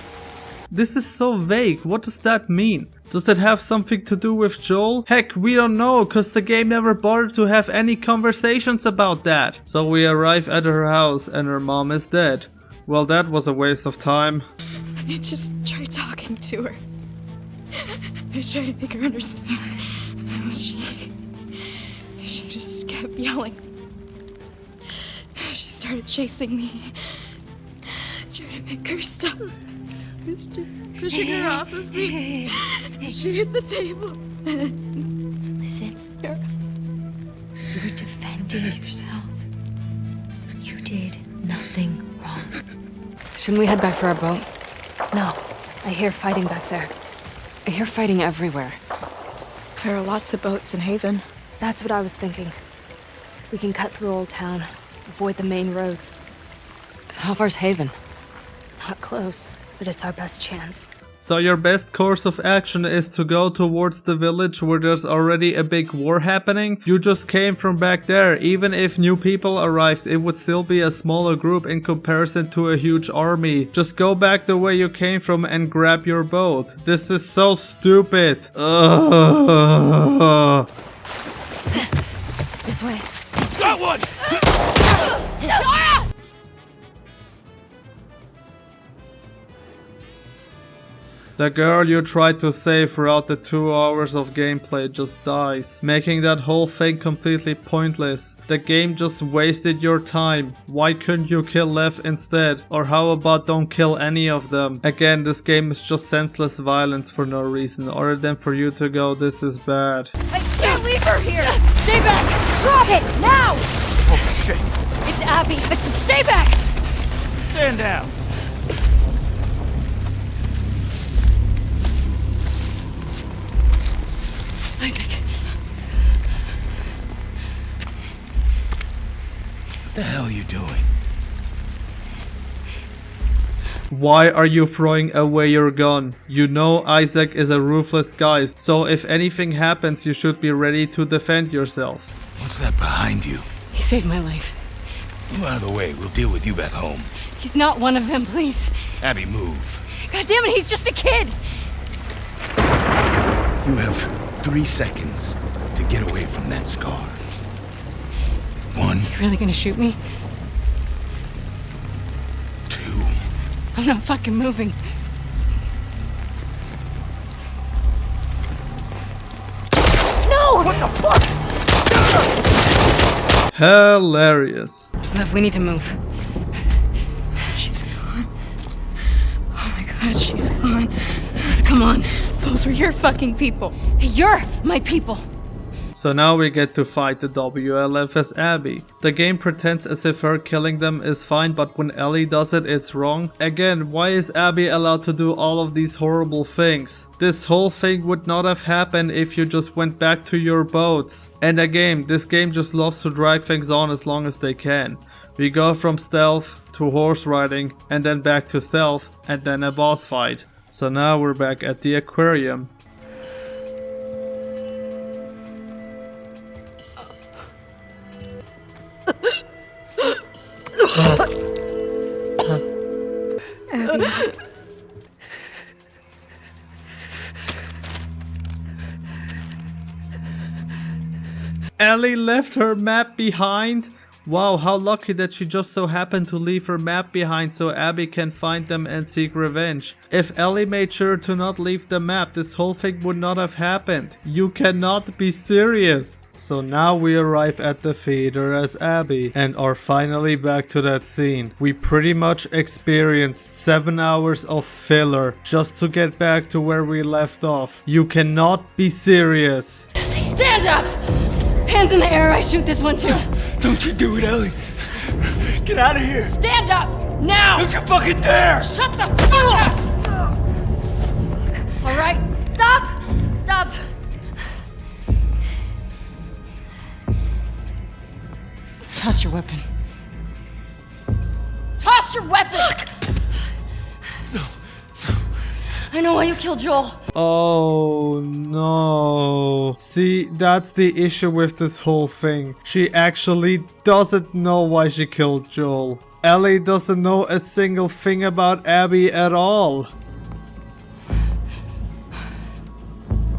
S1: This is so vague. What does that mean? Does it have something to do with Joel? Heck, we don't know, cause the game never bothered to have any conversations about that. So we arrive at her house and her mom is dead. Well, that was a waste of time.
S3: I just tried talking to her. I tried to make her understand. But she just kept yelling. She started chasing me. Tried to make her stop. I was just pushing her off of me. She hit the table.
S21: Listen, you were defending yourself. You did nothing wrong.
S15: Shouldn't we head back for our boat?
S3: No, I hear fighting back there.
S15: I hear fighting everywhere.
S3: There are lots of boats in Haven.
S15: That's what I was thinking. We can cut through Old Town, avoid the main roads. How far's Haven?
S3: Not close, but it's our best chance.
S1: So your best course of action is to go towards the village where there's already a big war happening? You just came from back there. Even if new people arrived, it would still be a smaller group in comparison to a huge army. Just go back the way you came from and grab your boat. This is so stupid. Ugh.
S21: This way.
S12: Got one!
S1: The girl you tried to save throughout the 2 hours of gameplay just dies, making that whole thing completely pointless. The game just wasted your time. Why couldn't you kill Lev instead? Or how about don't kill any of them? Again, this game is just senseless violence for no reason, other than for you to go, this is bad.
S13: I can't leave her here! Stay back! Drop it! Now!
S12: Oh shit!
S13: It's Abby! Stay back!
S12: Stand down!
S13: Isaac.
S6: What the hell are you doing?
S1: Why are you throwing away your gun? You know Isaac is a ruthless guy, so if anything happens, you should be ready to defend yourself.
S6: What's that behind you?
S15: He saved my life.
S6: Move out of the way. We'll deal with you back home.
S15: He's not one of them, please.
S6: Abby, move.
S15: God damn it, he's just a kid!
S6: You have 3 seconds to get away from that scar. 1.
S15: You really gonna shoot me?
S6: 2.
S15: I'm not fucking moving.
S13: No!
S12: What the fuck?
S1: Hilarious.
S15: Lev, we need to move.
S3: She's gone. Oh my god, she's gone. Come on. Those were your fucking people.
S15: You're my people.
S1: So now we get to fight the WLF as Abby. The game pretends as if her killing them is fine, but when Ellie does it, it's wrong. Again, why is Abby allowed to do all of these horrible things? This whole thing would not have happened if you just went back to your boats. And again, this game just loves to drag things on as long as they can. We go from stealth to horse riding, and then back to stealth, and then a boss fight. So now we're back at the aquarium.
S3: Abby.
S1: Ellie left her map behind? Wow, how lucky that she just so happened to leave her map behind so Abby can find them and seek revenge. If Ellie made sure to not leave the map, this whole thing would not have happened. You cannot be serious. So now we arrive at the theater as Abby and are finally back to that scene. We pretty much experienced 7 hours of filler just to get back to where we left off. You cannot be serious.
S15: Stand up! Hands in the air, I shoot this one too.
S12: Don't you do it, Ellie. Get out of here.
S15: Stand up! Now!
S12: Don't you fucking dare!
S15: Shut the fuck up! All right.
S13: Stop! Stop!
S15: Toss your weapon.
S13: Toss your weapon! I know why you killed Joel.
S1: Oh no. know. See, that's the issue with this whole thing. She actually doesn't know why she killed Joel. Ellie doesn't know a single thing about Abby at all.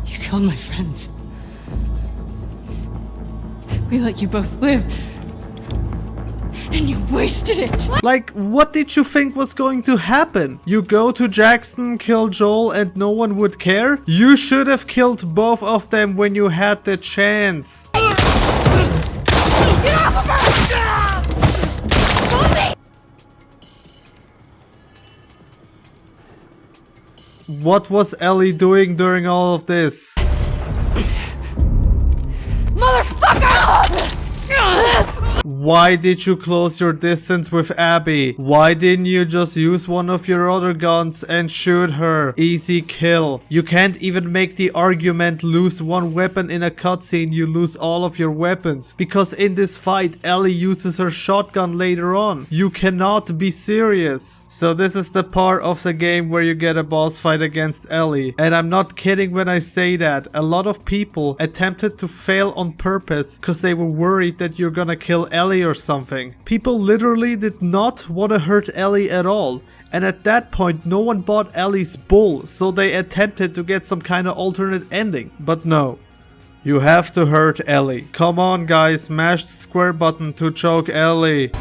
S3: You killed my friends. We let you both live. And you wasted it.
S1: Like, what did you think was going to happen? You go to Jackson, kill Joel, and no one would care? You should have killed both of them when you had the chance. What was Ellie doing during all of this?
S3: Motherfucker!
S1: Why did you close your distance with Abby? Why didn't you just use one of your other guns and shoot her? Easy kill. You can't even make the argument lose one weapon in a cutscene, you lose all of your weapons. Because in this fight, Ellie uses her shotgun later on. You cannot be serious. So this is the part of the game where you get a boss fight against Ellie. And I'm not kidding when I say that. A lot of people attempted to fail on purpose because they were worried that you're gonna kill Ellie or something. People literally did not want to hurt Ellie at all. And at that point, no one bought Ellie's bull, so they attempted to get some kind of alternate ending. But no. You have to hurt Ellie. Come on guys, smash the square button to choke Ellie.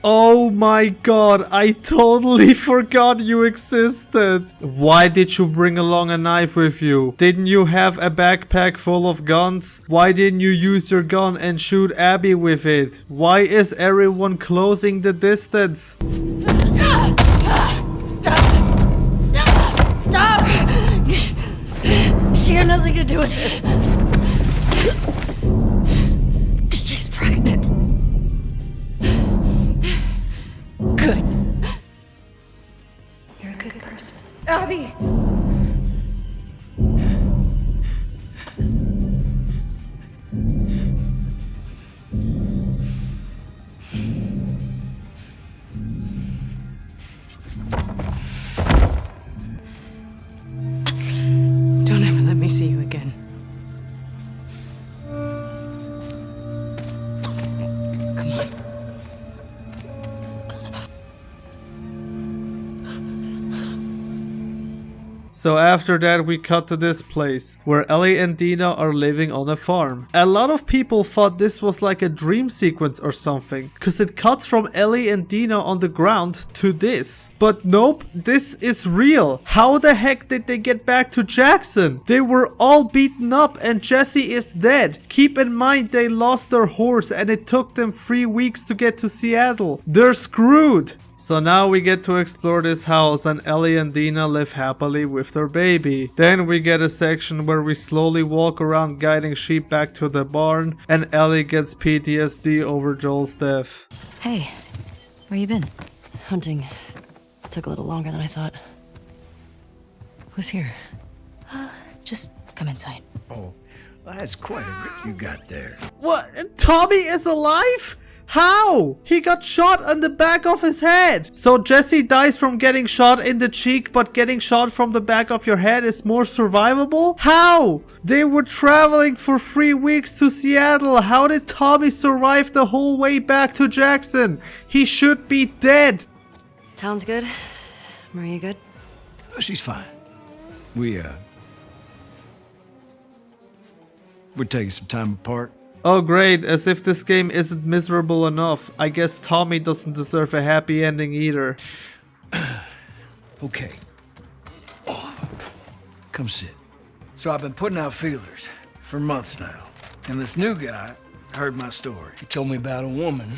S1: Oh my god, I totally forgot you existed. Why did you bring along a knife with you? Didn't you have a backpack full of guns? Why didn't you use your gun and shoot Abby with it? Why is everyone closing the distance?
S3: Stop! She had nothing to do with this. She's pregnant. Good. You're a good person. Abby! Don't ever let me see you again. Come on.
S1: So after that we cut to this place, where Ellie and Dina are living on a farm. A lot of people thought this was like a dream sequence or something, cause it cuts from Ellie and Dina on the ground to this. But nope, this is real. How the heck did they get back to Jackson? They were all beaten up and Jesse is dead. Keep in mind they lost their horse and it took them 3 weeks to get to Seattle. They're screwed. So now we get to explore this house and Ellie and Dina live happily with their baby. Then we get a section where we slowly walk around guiding sheep back to the barn and Ellie gets PTSD over Joel's death.
S21: Hey, where you been?
S7: Hunting. Took a little longer than I thought. Who's here?
S21: Just come inside.
S12: Oh, well, that's quite a grip you got there.
S1: What? Tommy is alive? How? He got shot on the back of his head. So Jesse dies from getting shot in the cheek, but getting shot from the back of your head is more survivable? How? They were traveling for 3 weeks to Seattle. How did Tommy survive the whole way back to Jackson? He should be dead.
S7: Town's good? Maria good?
S12: She's fine. We're taking some time apart.
S1: Oh great, as if this game isn't miserable enough. I guess Tommy doesn't deserve a happy ending either.
S12: Okay. Come sit. So I've been putting out feelers for months now. And this new guy heard my story. He told me about a woman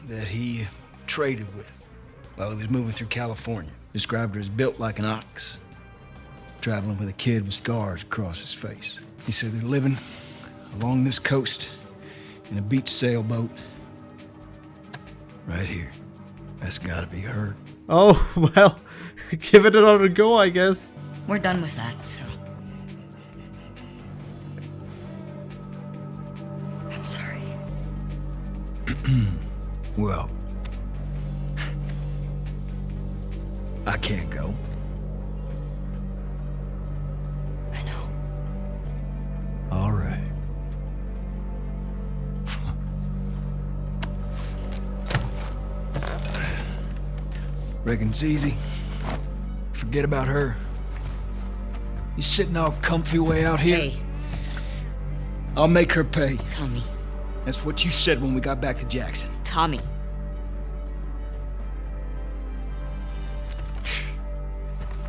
S12: that he traded with while he was moving through California. Described her as built like an ox, traveling with a kid with scars across his face. He said they're living along this coast in a beach sailboat right here. That's gotta be her.
S1: Oh, well, give it another go, I guess.
S21: We're done with that, so.
S7: I'm sorry.
S12: Well, I can't go.
S21: I know.
S12: All right. Reckon it's easy. Forget about her. You sitting all comfy way out here?
S21: Hey.
S12: I'll make her pay.
S21: Tommy.
S12: That's what you said when we got back to Jackson.
S21: Tommy.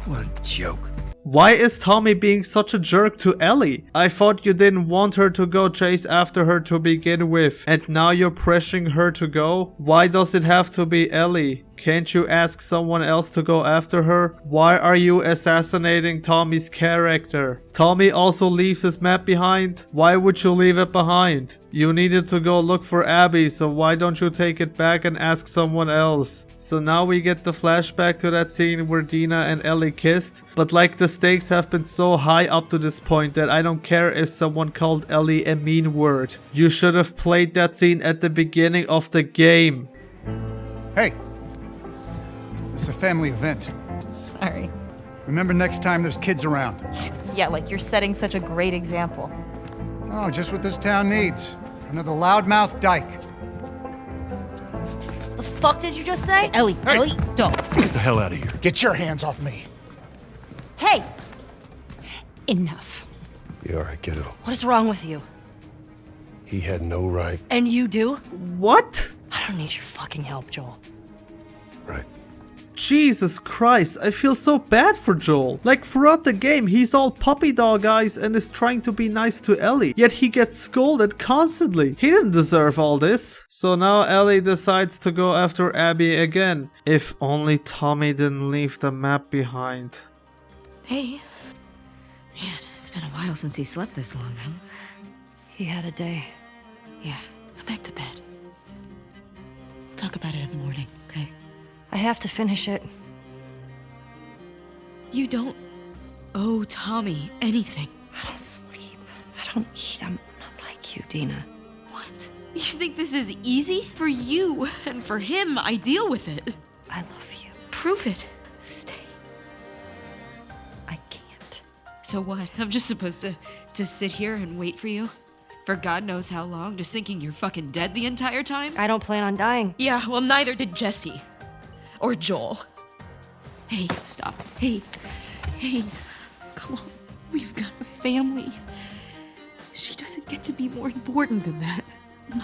S12: What a joke.
S1: Why is Tommy being such a jerk to Ellie? I thought you didn't want her to go chase after her to begin with, and now you're pressuring her to go? Why does it have to be Ellie? Can't you ask someone else to go after her? Why are you assassinating Tommy's character? Tommy also leaves his map behind? Why would you leave it behind? You needed to go look for Abby, so why don't you take it back and ask someone else? So now we get the flashback to that scene where Dina and Ellie kissed, but like the stakes have been so high up to this point that I don't care if someone called Ellie a mean word. You should have played that scene at the beginning of the game.
S18: Hey, it's a family event.
S21: Sorry.
S18: Remember next time there's kids around.
S21: Yeah, like you're setting such a great example.
S18: Oh, just what this town needs. Another loudmouth dyke.
S21: The fuck did you just say? Ellie, Ellie, don't.
S9: Get the hell out of here.
S18: Get your hands off me.
S21: Hey! Enough.
S9: You all right, kiddo?
S21: What is wrong with you?
S9: He had no right.
S21: And you do?
S1: What?
S21: I don't need your fucking help, Joel.
S9: Right.
S1: Jesus Christ, I feel so bad for Joel. Like throughout the game, he's all puppy dog eyes and is trying to be nice to Ellie. Yet he gets scolded constantly. He didn't deserve all this. So now Ellie decides to go after Abby again. If only Tommy didn't leave the map behind.
S21: Hey. Man, it's been a while since he slept this long, huh? He had a day. Yeah, go back to bed. We'll talk about it in the morning, okay? I have to finish it. You don't owe Tommy anything. I don't sleep. I don't eat. I'm not like you, Dina. What? You think this is easy? For you and for him, I deal with it. I love you. Prove it. Stay. I can't. So what? I'm just supposed to sit here and wait for you? For God knows how long, just thinking you're fucking dead the entire time? I don't plan on dying. Yeah, well, neither did Jesse. Or Joel. Hey, stop. Hey, come on. We've got a family. She doesn't get to be more important than that. No.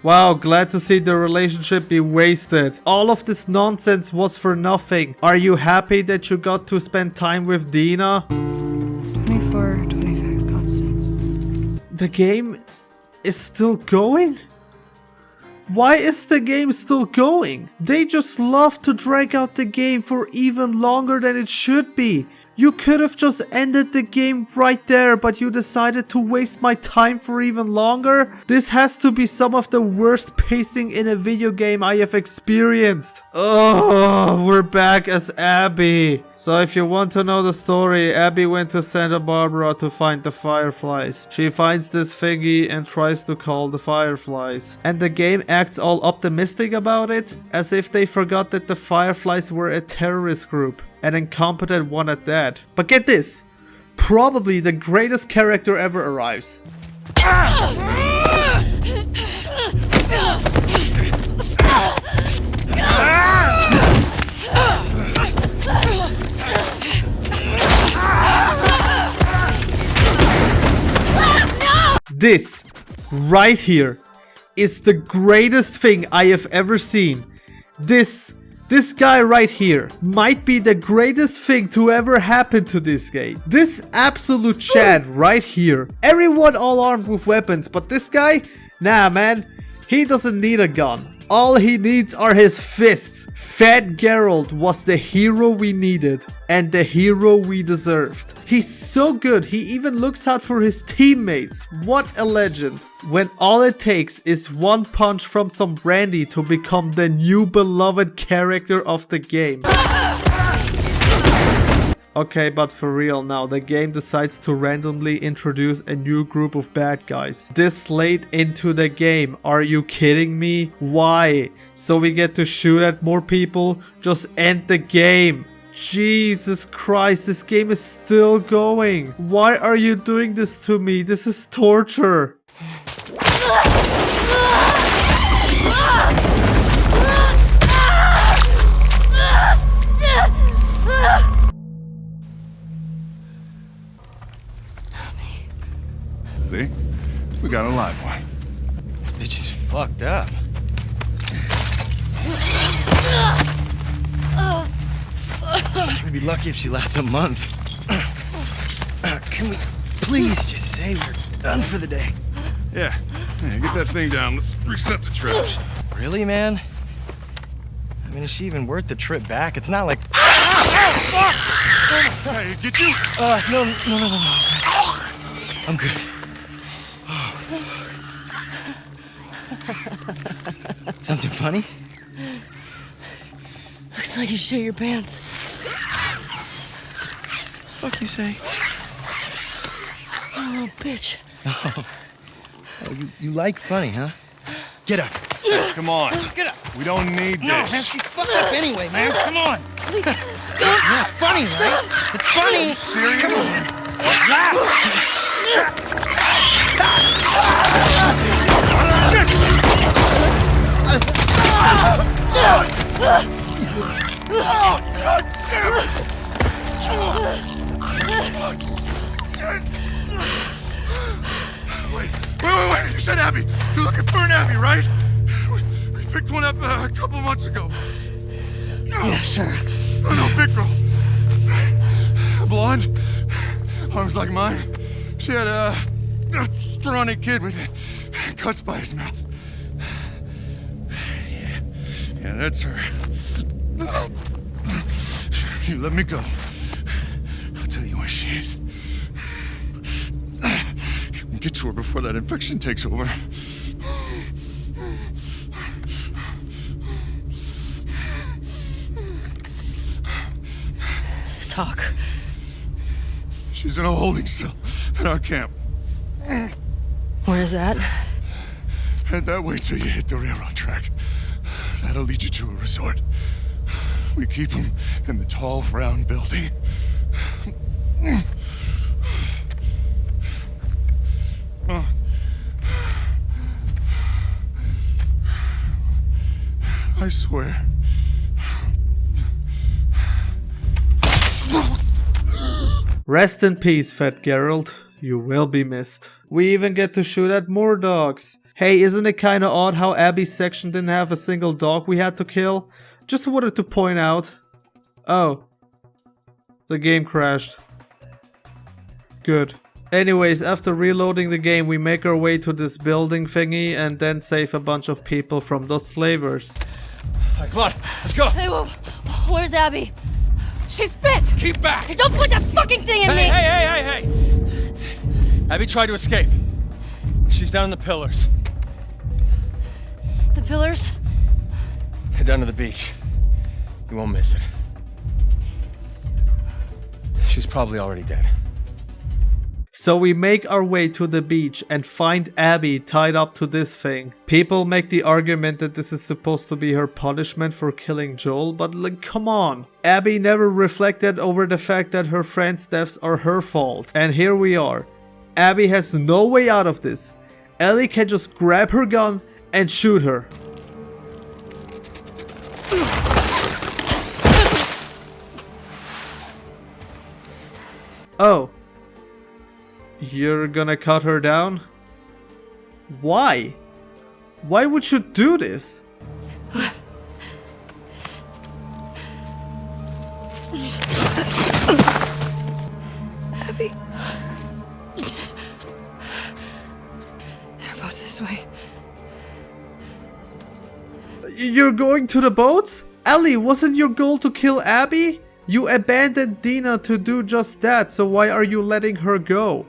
S1: Wow, glad to see the relationship be wasted. All of this nonsense was for nothing. Are you happy that you got to spend time with Dina?
S2: 24, 25 constants.
S1: The game is still going? Why is the game still going? They just love to drag out the game for even longer than it should be. You could have just ended the game right there, but you decided to waste my time for even longer? This has to be some of the worst pacing in a video game I have experienced. Oh, we're back as Abby. So if you want to know the story, Abby went to Santa Barbara to find the fireflies. She finds this thingy and tries to call the fireflies. And the game acts all optimistic about it, as if they forgot that the fireflies were a terrorist group. An incompetent one at that. But get this, probably the greatest character ever arrives. This right here is the greatest thing I have ever seen. This guy right here might be the greatest thing to ever happen to this game. This absolute Chad right here. Everyone all armed with weapons, but this guy? Nah, man. He doesn't need a gun. All he needs are his fists. Fat Geralt was the hero we needed and the hero we deserved. He's so good, he even looks out for his teammates. What a legend. When all it takes is one punch from some brandy to become the new beloved character of the game. Okay, but for real now, the game decides to randomly introduce a new group of bad guys. This late into the game, are you kidding me? Why? So we get to shoot at more people? Just end the game. Jesus Christ, this game is still going. Why are you doing this to me? This is torture.
S9: See? We got a live one.
S12: This bitch is fucked up. We'd be lucky if she lasts a month. Can we please just say we're done for the day?
S9: Yeah. Get that thing down. Let's reset the traps.
S12: Really, man? I mean, is she even worth the trip back? It's not like...
S9: Hey, get you?
S12: No. I'm good. Something funny?
S13: Looks like you shit your pants.
S12: Fuck you say?
S13: You little bitch.
S12: Oh, you like funny, huh? Get up.
S9: Hey, come on.
S12: Get up.
S9: We don't need
S12: No,
S9: this.
S12: man, she's fucked up anyway, man. Come on. Yeah, it's funny, right? It's funny.
S9: Are you serious?
S12: Come on. Laugh.
S9: Wait. You said Abby. You're looking for an Abby, right? We picked one up a couple months ago.
S13: Yeah, sure.
S9: Oh, no, big girl. Blonde. Arms like mine. She had a scrawny kid with cuts by his mouth. Yeah, that's her. You let me go. I'll tell you where she is. You can get to her before that infection takes over.
S13: Talk.
S9: She's in a holding cell at our camp.
S13: Where's that?
S9: Head that way till you hit the railroad track. That'll lead you to a resort. We keep them in the tall, round building. I swear.
S1: Rest in peace, Fat Geralt. You will be missed. We even get to shoot at more dogs. Hey, isn't it kinda odd how Abby's section didn't have a single dog we had to kill? Just wanted to point out. Oh. The game crashed. Good. Anyways, after reloading the game, we make our way to this building thingy and then save a bunch of people from those slavers.
S12: Alright, come on, let's go.
S13: Hey, where's Abby? She's bit!
S12: Keep back!
S13: Hey, don't put that fucking thing in me!
S12: Hey! Abby tried to escape. She's down in the pillars.
S13: The pillars?
S12: Head down to the beach. You won't miss it. She's probably already dead.
S1: So we make our way to the beach and find Abby tied up to this thing. People make the argument that this is supposed to be her punishment for killing Joel, but like, come on. Abby never reflected over the fact that her friends' deaths are her fault. And here we are. Abby has no way out of this. Ellie can just grab her gun and shoot her. Oh. You're gonna cut her down? Why? Why would you do this?
S15: Abby. They're both this way.
S1: You're going to the boats? Ellie, wasn't your goal to kill Abby? You abandoned Dina to do just that, so why are you letting her go?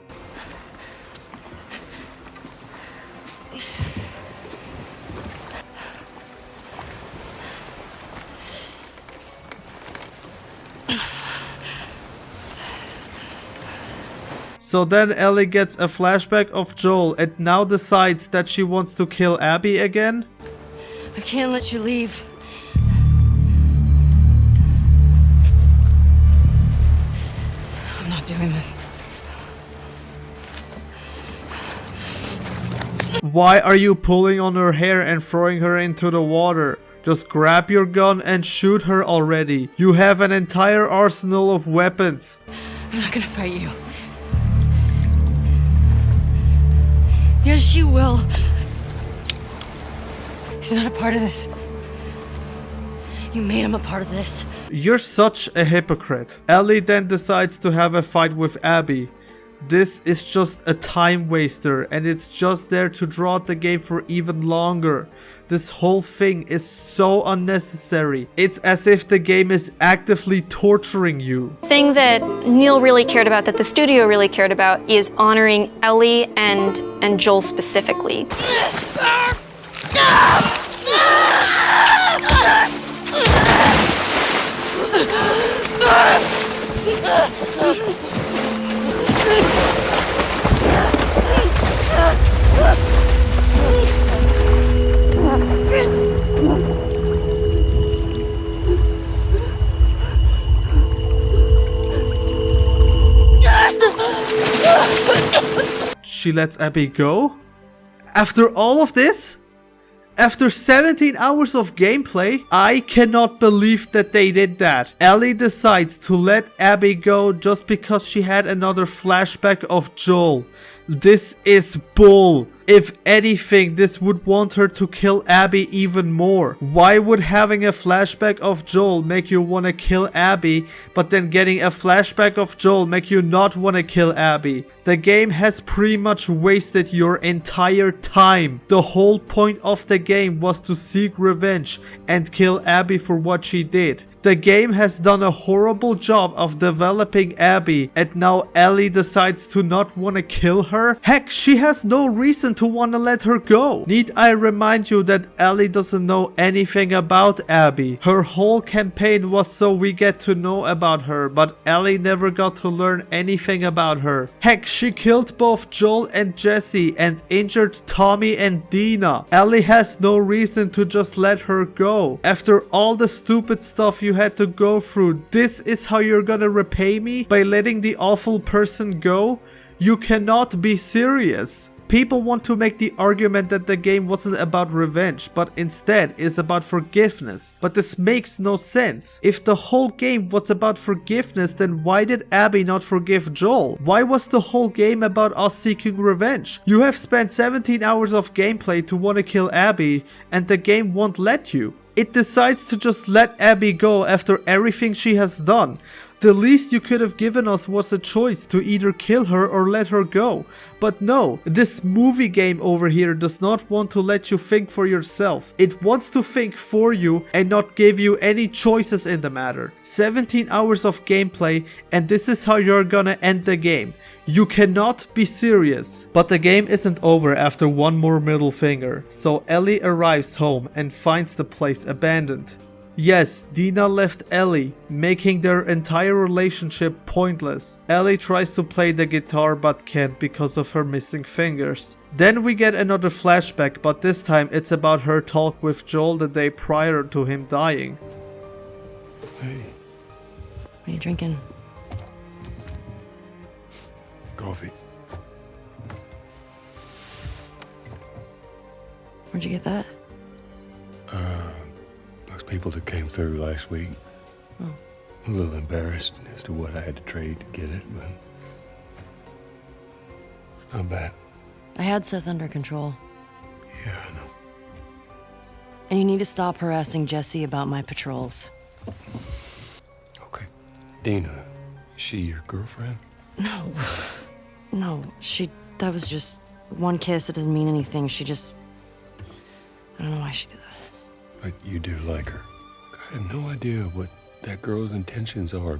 S1: So then Ellie gets a flashback of Joel and now decides that she wants to kill Abby again?
S15: I can't let you leave. I'm not doing this.
S1: Why are you pulling on her hair and throwing her into the water? Just grab your gun and shoot her already. You have an entire arsenal of weapons.
S15: I'm not gonna fight you. Yes, she will. He's not a part of this. You made him a part of this.
S1: You're such a hypocrite. Ellie then decides to have a fight with Abby. This is just a time waster and it's just there to draw out the game for even longer. This whole thing is so unnecessary. It's as if the game is actively torturing you.
S17: The thing that Neil really cared about, that the studio really cared about, is honoring Ellie and Joel specifically.
S1: She lets Abby go? After all of this? After 17 hours of gameplay? I cannot believe that they did that. Ellie decides to let Abby go just because she had another flashback of Joel. This is bull. If anything, this would want her to kill Abby even more. Why would having a flashback of Joel make you want to kill Abby, but then getting a flashback of Joel make you not want to kill Abby? The game has pretty much wasted your entire time. The whole point of the game was to seek revenge and kill Abby for what she did. The game has done a horrible job of developing Abby, and now Ellie decides to not want to kill her? Heck, she has no reason to want to let her go. Need I remind you that Ellie doesn't know anything about Abby? Her whole campaign was so we get to know about her, but Ellie never got to learn anything about her. Heck, she killed both Joel and Jesse and injured Tommy and Dina. Ellie has no reason to just let her go. After all the stupid stuff you had to go through, this is how you're gonna repay me? By letting the awful person go? You cannot be serious. People want to make the argument that the game wasn't about revenge, but instead is about forgiveness. But this makes no sense. If the whole game was about forgiveness, then why did Abby not forgive Joel? Why was the whole game about us seeking revenge? You have spent 17 hours of gameplay to want to kill Abby, and the game won't let you. It decides to just let Abby go after everything she has done. The least you could have given us was a choice to either kill her or let her go. But no, this movie game over here does not want to let you think for yourself. It wants to think for you and not give you any choices in the matter. 17 hours of gameplay and this is how you're gonna end the game. You cannot be serious. But the game isn't over after one more middle finger. So Ellie arrives home and finds the place abandoned. Yes, Dina left Ellie, making their entire relationship pointless. Ellie tries to play the guitar but can't because of her missing fingers. Then we get another flashback, but this time it's about her talk with Joel the day prior to him dying.
S9: Hey.
S15: What are you drinking?
S9: Coffee.
S15: Where'd you get that?
S9: Those people that came through last week.
S15: Oh.
S9: I'm a little embarrassed as to what I had to trade to get it, but it's not bad.
S15: I had Seth under control.
S9: Yeah, I know.
S15: And you need to stop harassing Jesse about my patrols.
S9: Okay. Dina, is she your girlfriend?
S15: No. No, that was just one kiss. It doesn't mean anything. She just... I don't know why she did that.
S9: But you do like her. I have no idea what that girl's intentions are,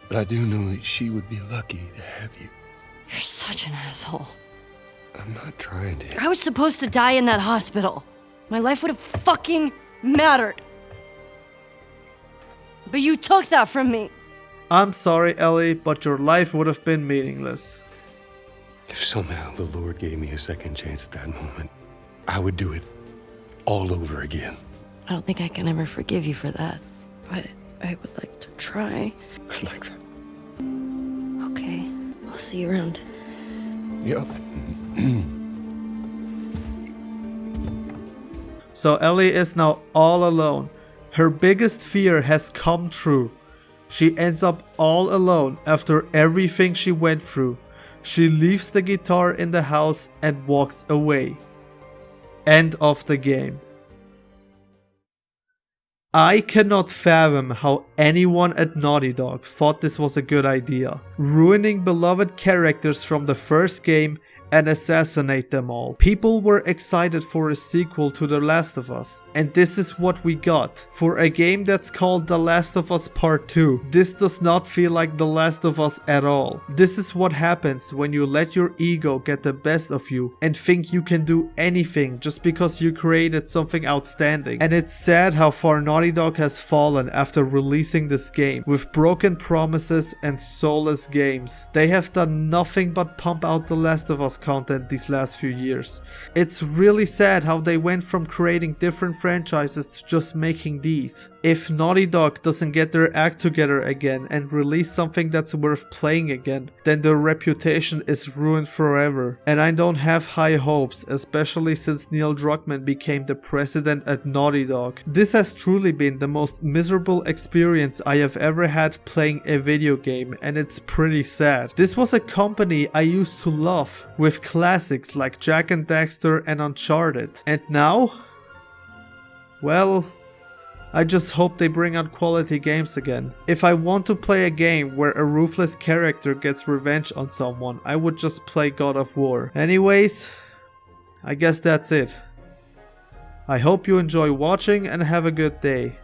S9: but I do know that she would be lucky to have you.
S15: You're such an asshole.
S9: I'm not trying to.
S15: I was supposed to die in that hospital. My life would have fucking mattered. But you took that from me.
S1: I'm sorry, Ellie, but your life would have been meaningless.
S9: If somehow the Lord gave me a second chance at that moment, I would do it all over again.
S15: I don't think I can ever forgive you for that, but I would like to try.
S9: I'd like that.
S15: Okay, I'll see you around.
S9: Yep.
S1: So Ellie is now all alone. Her biggest fear has come true. She ends up all alone after everything she went through. She leaves the guitar in the house and walks away. End of the game. I cannot fathom how anyone at Naughty Dog thought this was a good idea. Ruining beloved characters from the first game and assassinate them all. People were excited for a sequel to The Last of Us, and this is what we got. For a game that's called The Last of Us Part 2, this does not feel like The Last of Us at all. This is what happens when you let your ego get the best of you and think you can do anything just because you created something outstanding. And it's sad how far Naughty Dog has fallen after releasing this game, with broken promises and soulless games. They have done nothing but pump out The Last of Us content these last few years. It's really sad how they went from creating different franchises to just making these. If Naughty Dog doesn't get their act together again and release something that's worth playing again, then their reputation is ruined forever. And I don't have high hopes, especially since Neil Druckmann became the president at Naughty Dog. This has truly been the most miserable experience I have ever had playing a video game, and it's pretty sad. This was a company I used to love, with classics like Jak and Daxter and Uncharted. And now? Well, I just hope they bring out quality games again. If I want to play a game where a ruthless character gets revenge on someone, I would just play God of War. Anyways, I guess that's it. I hope you enjoy watching and have a good day.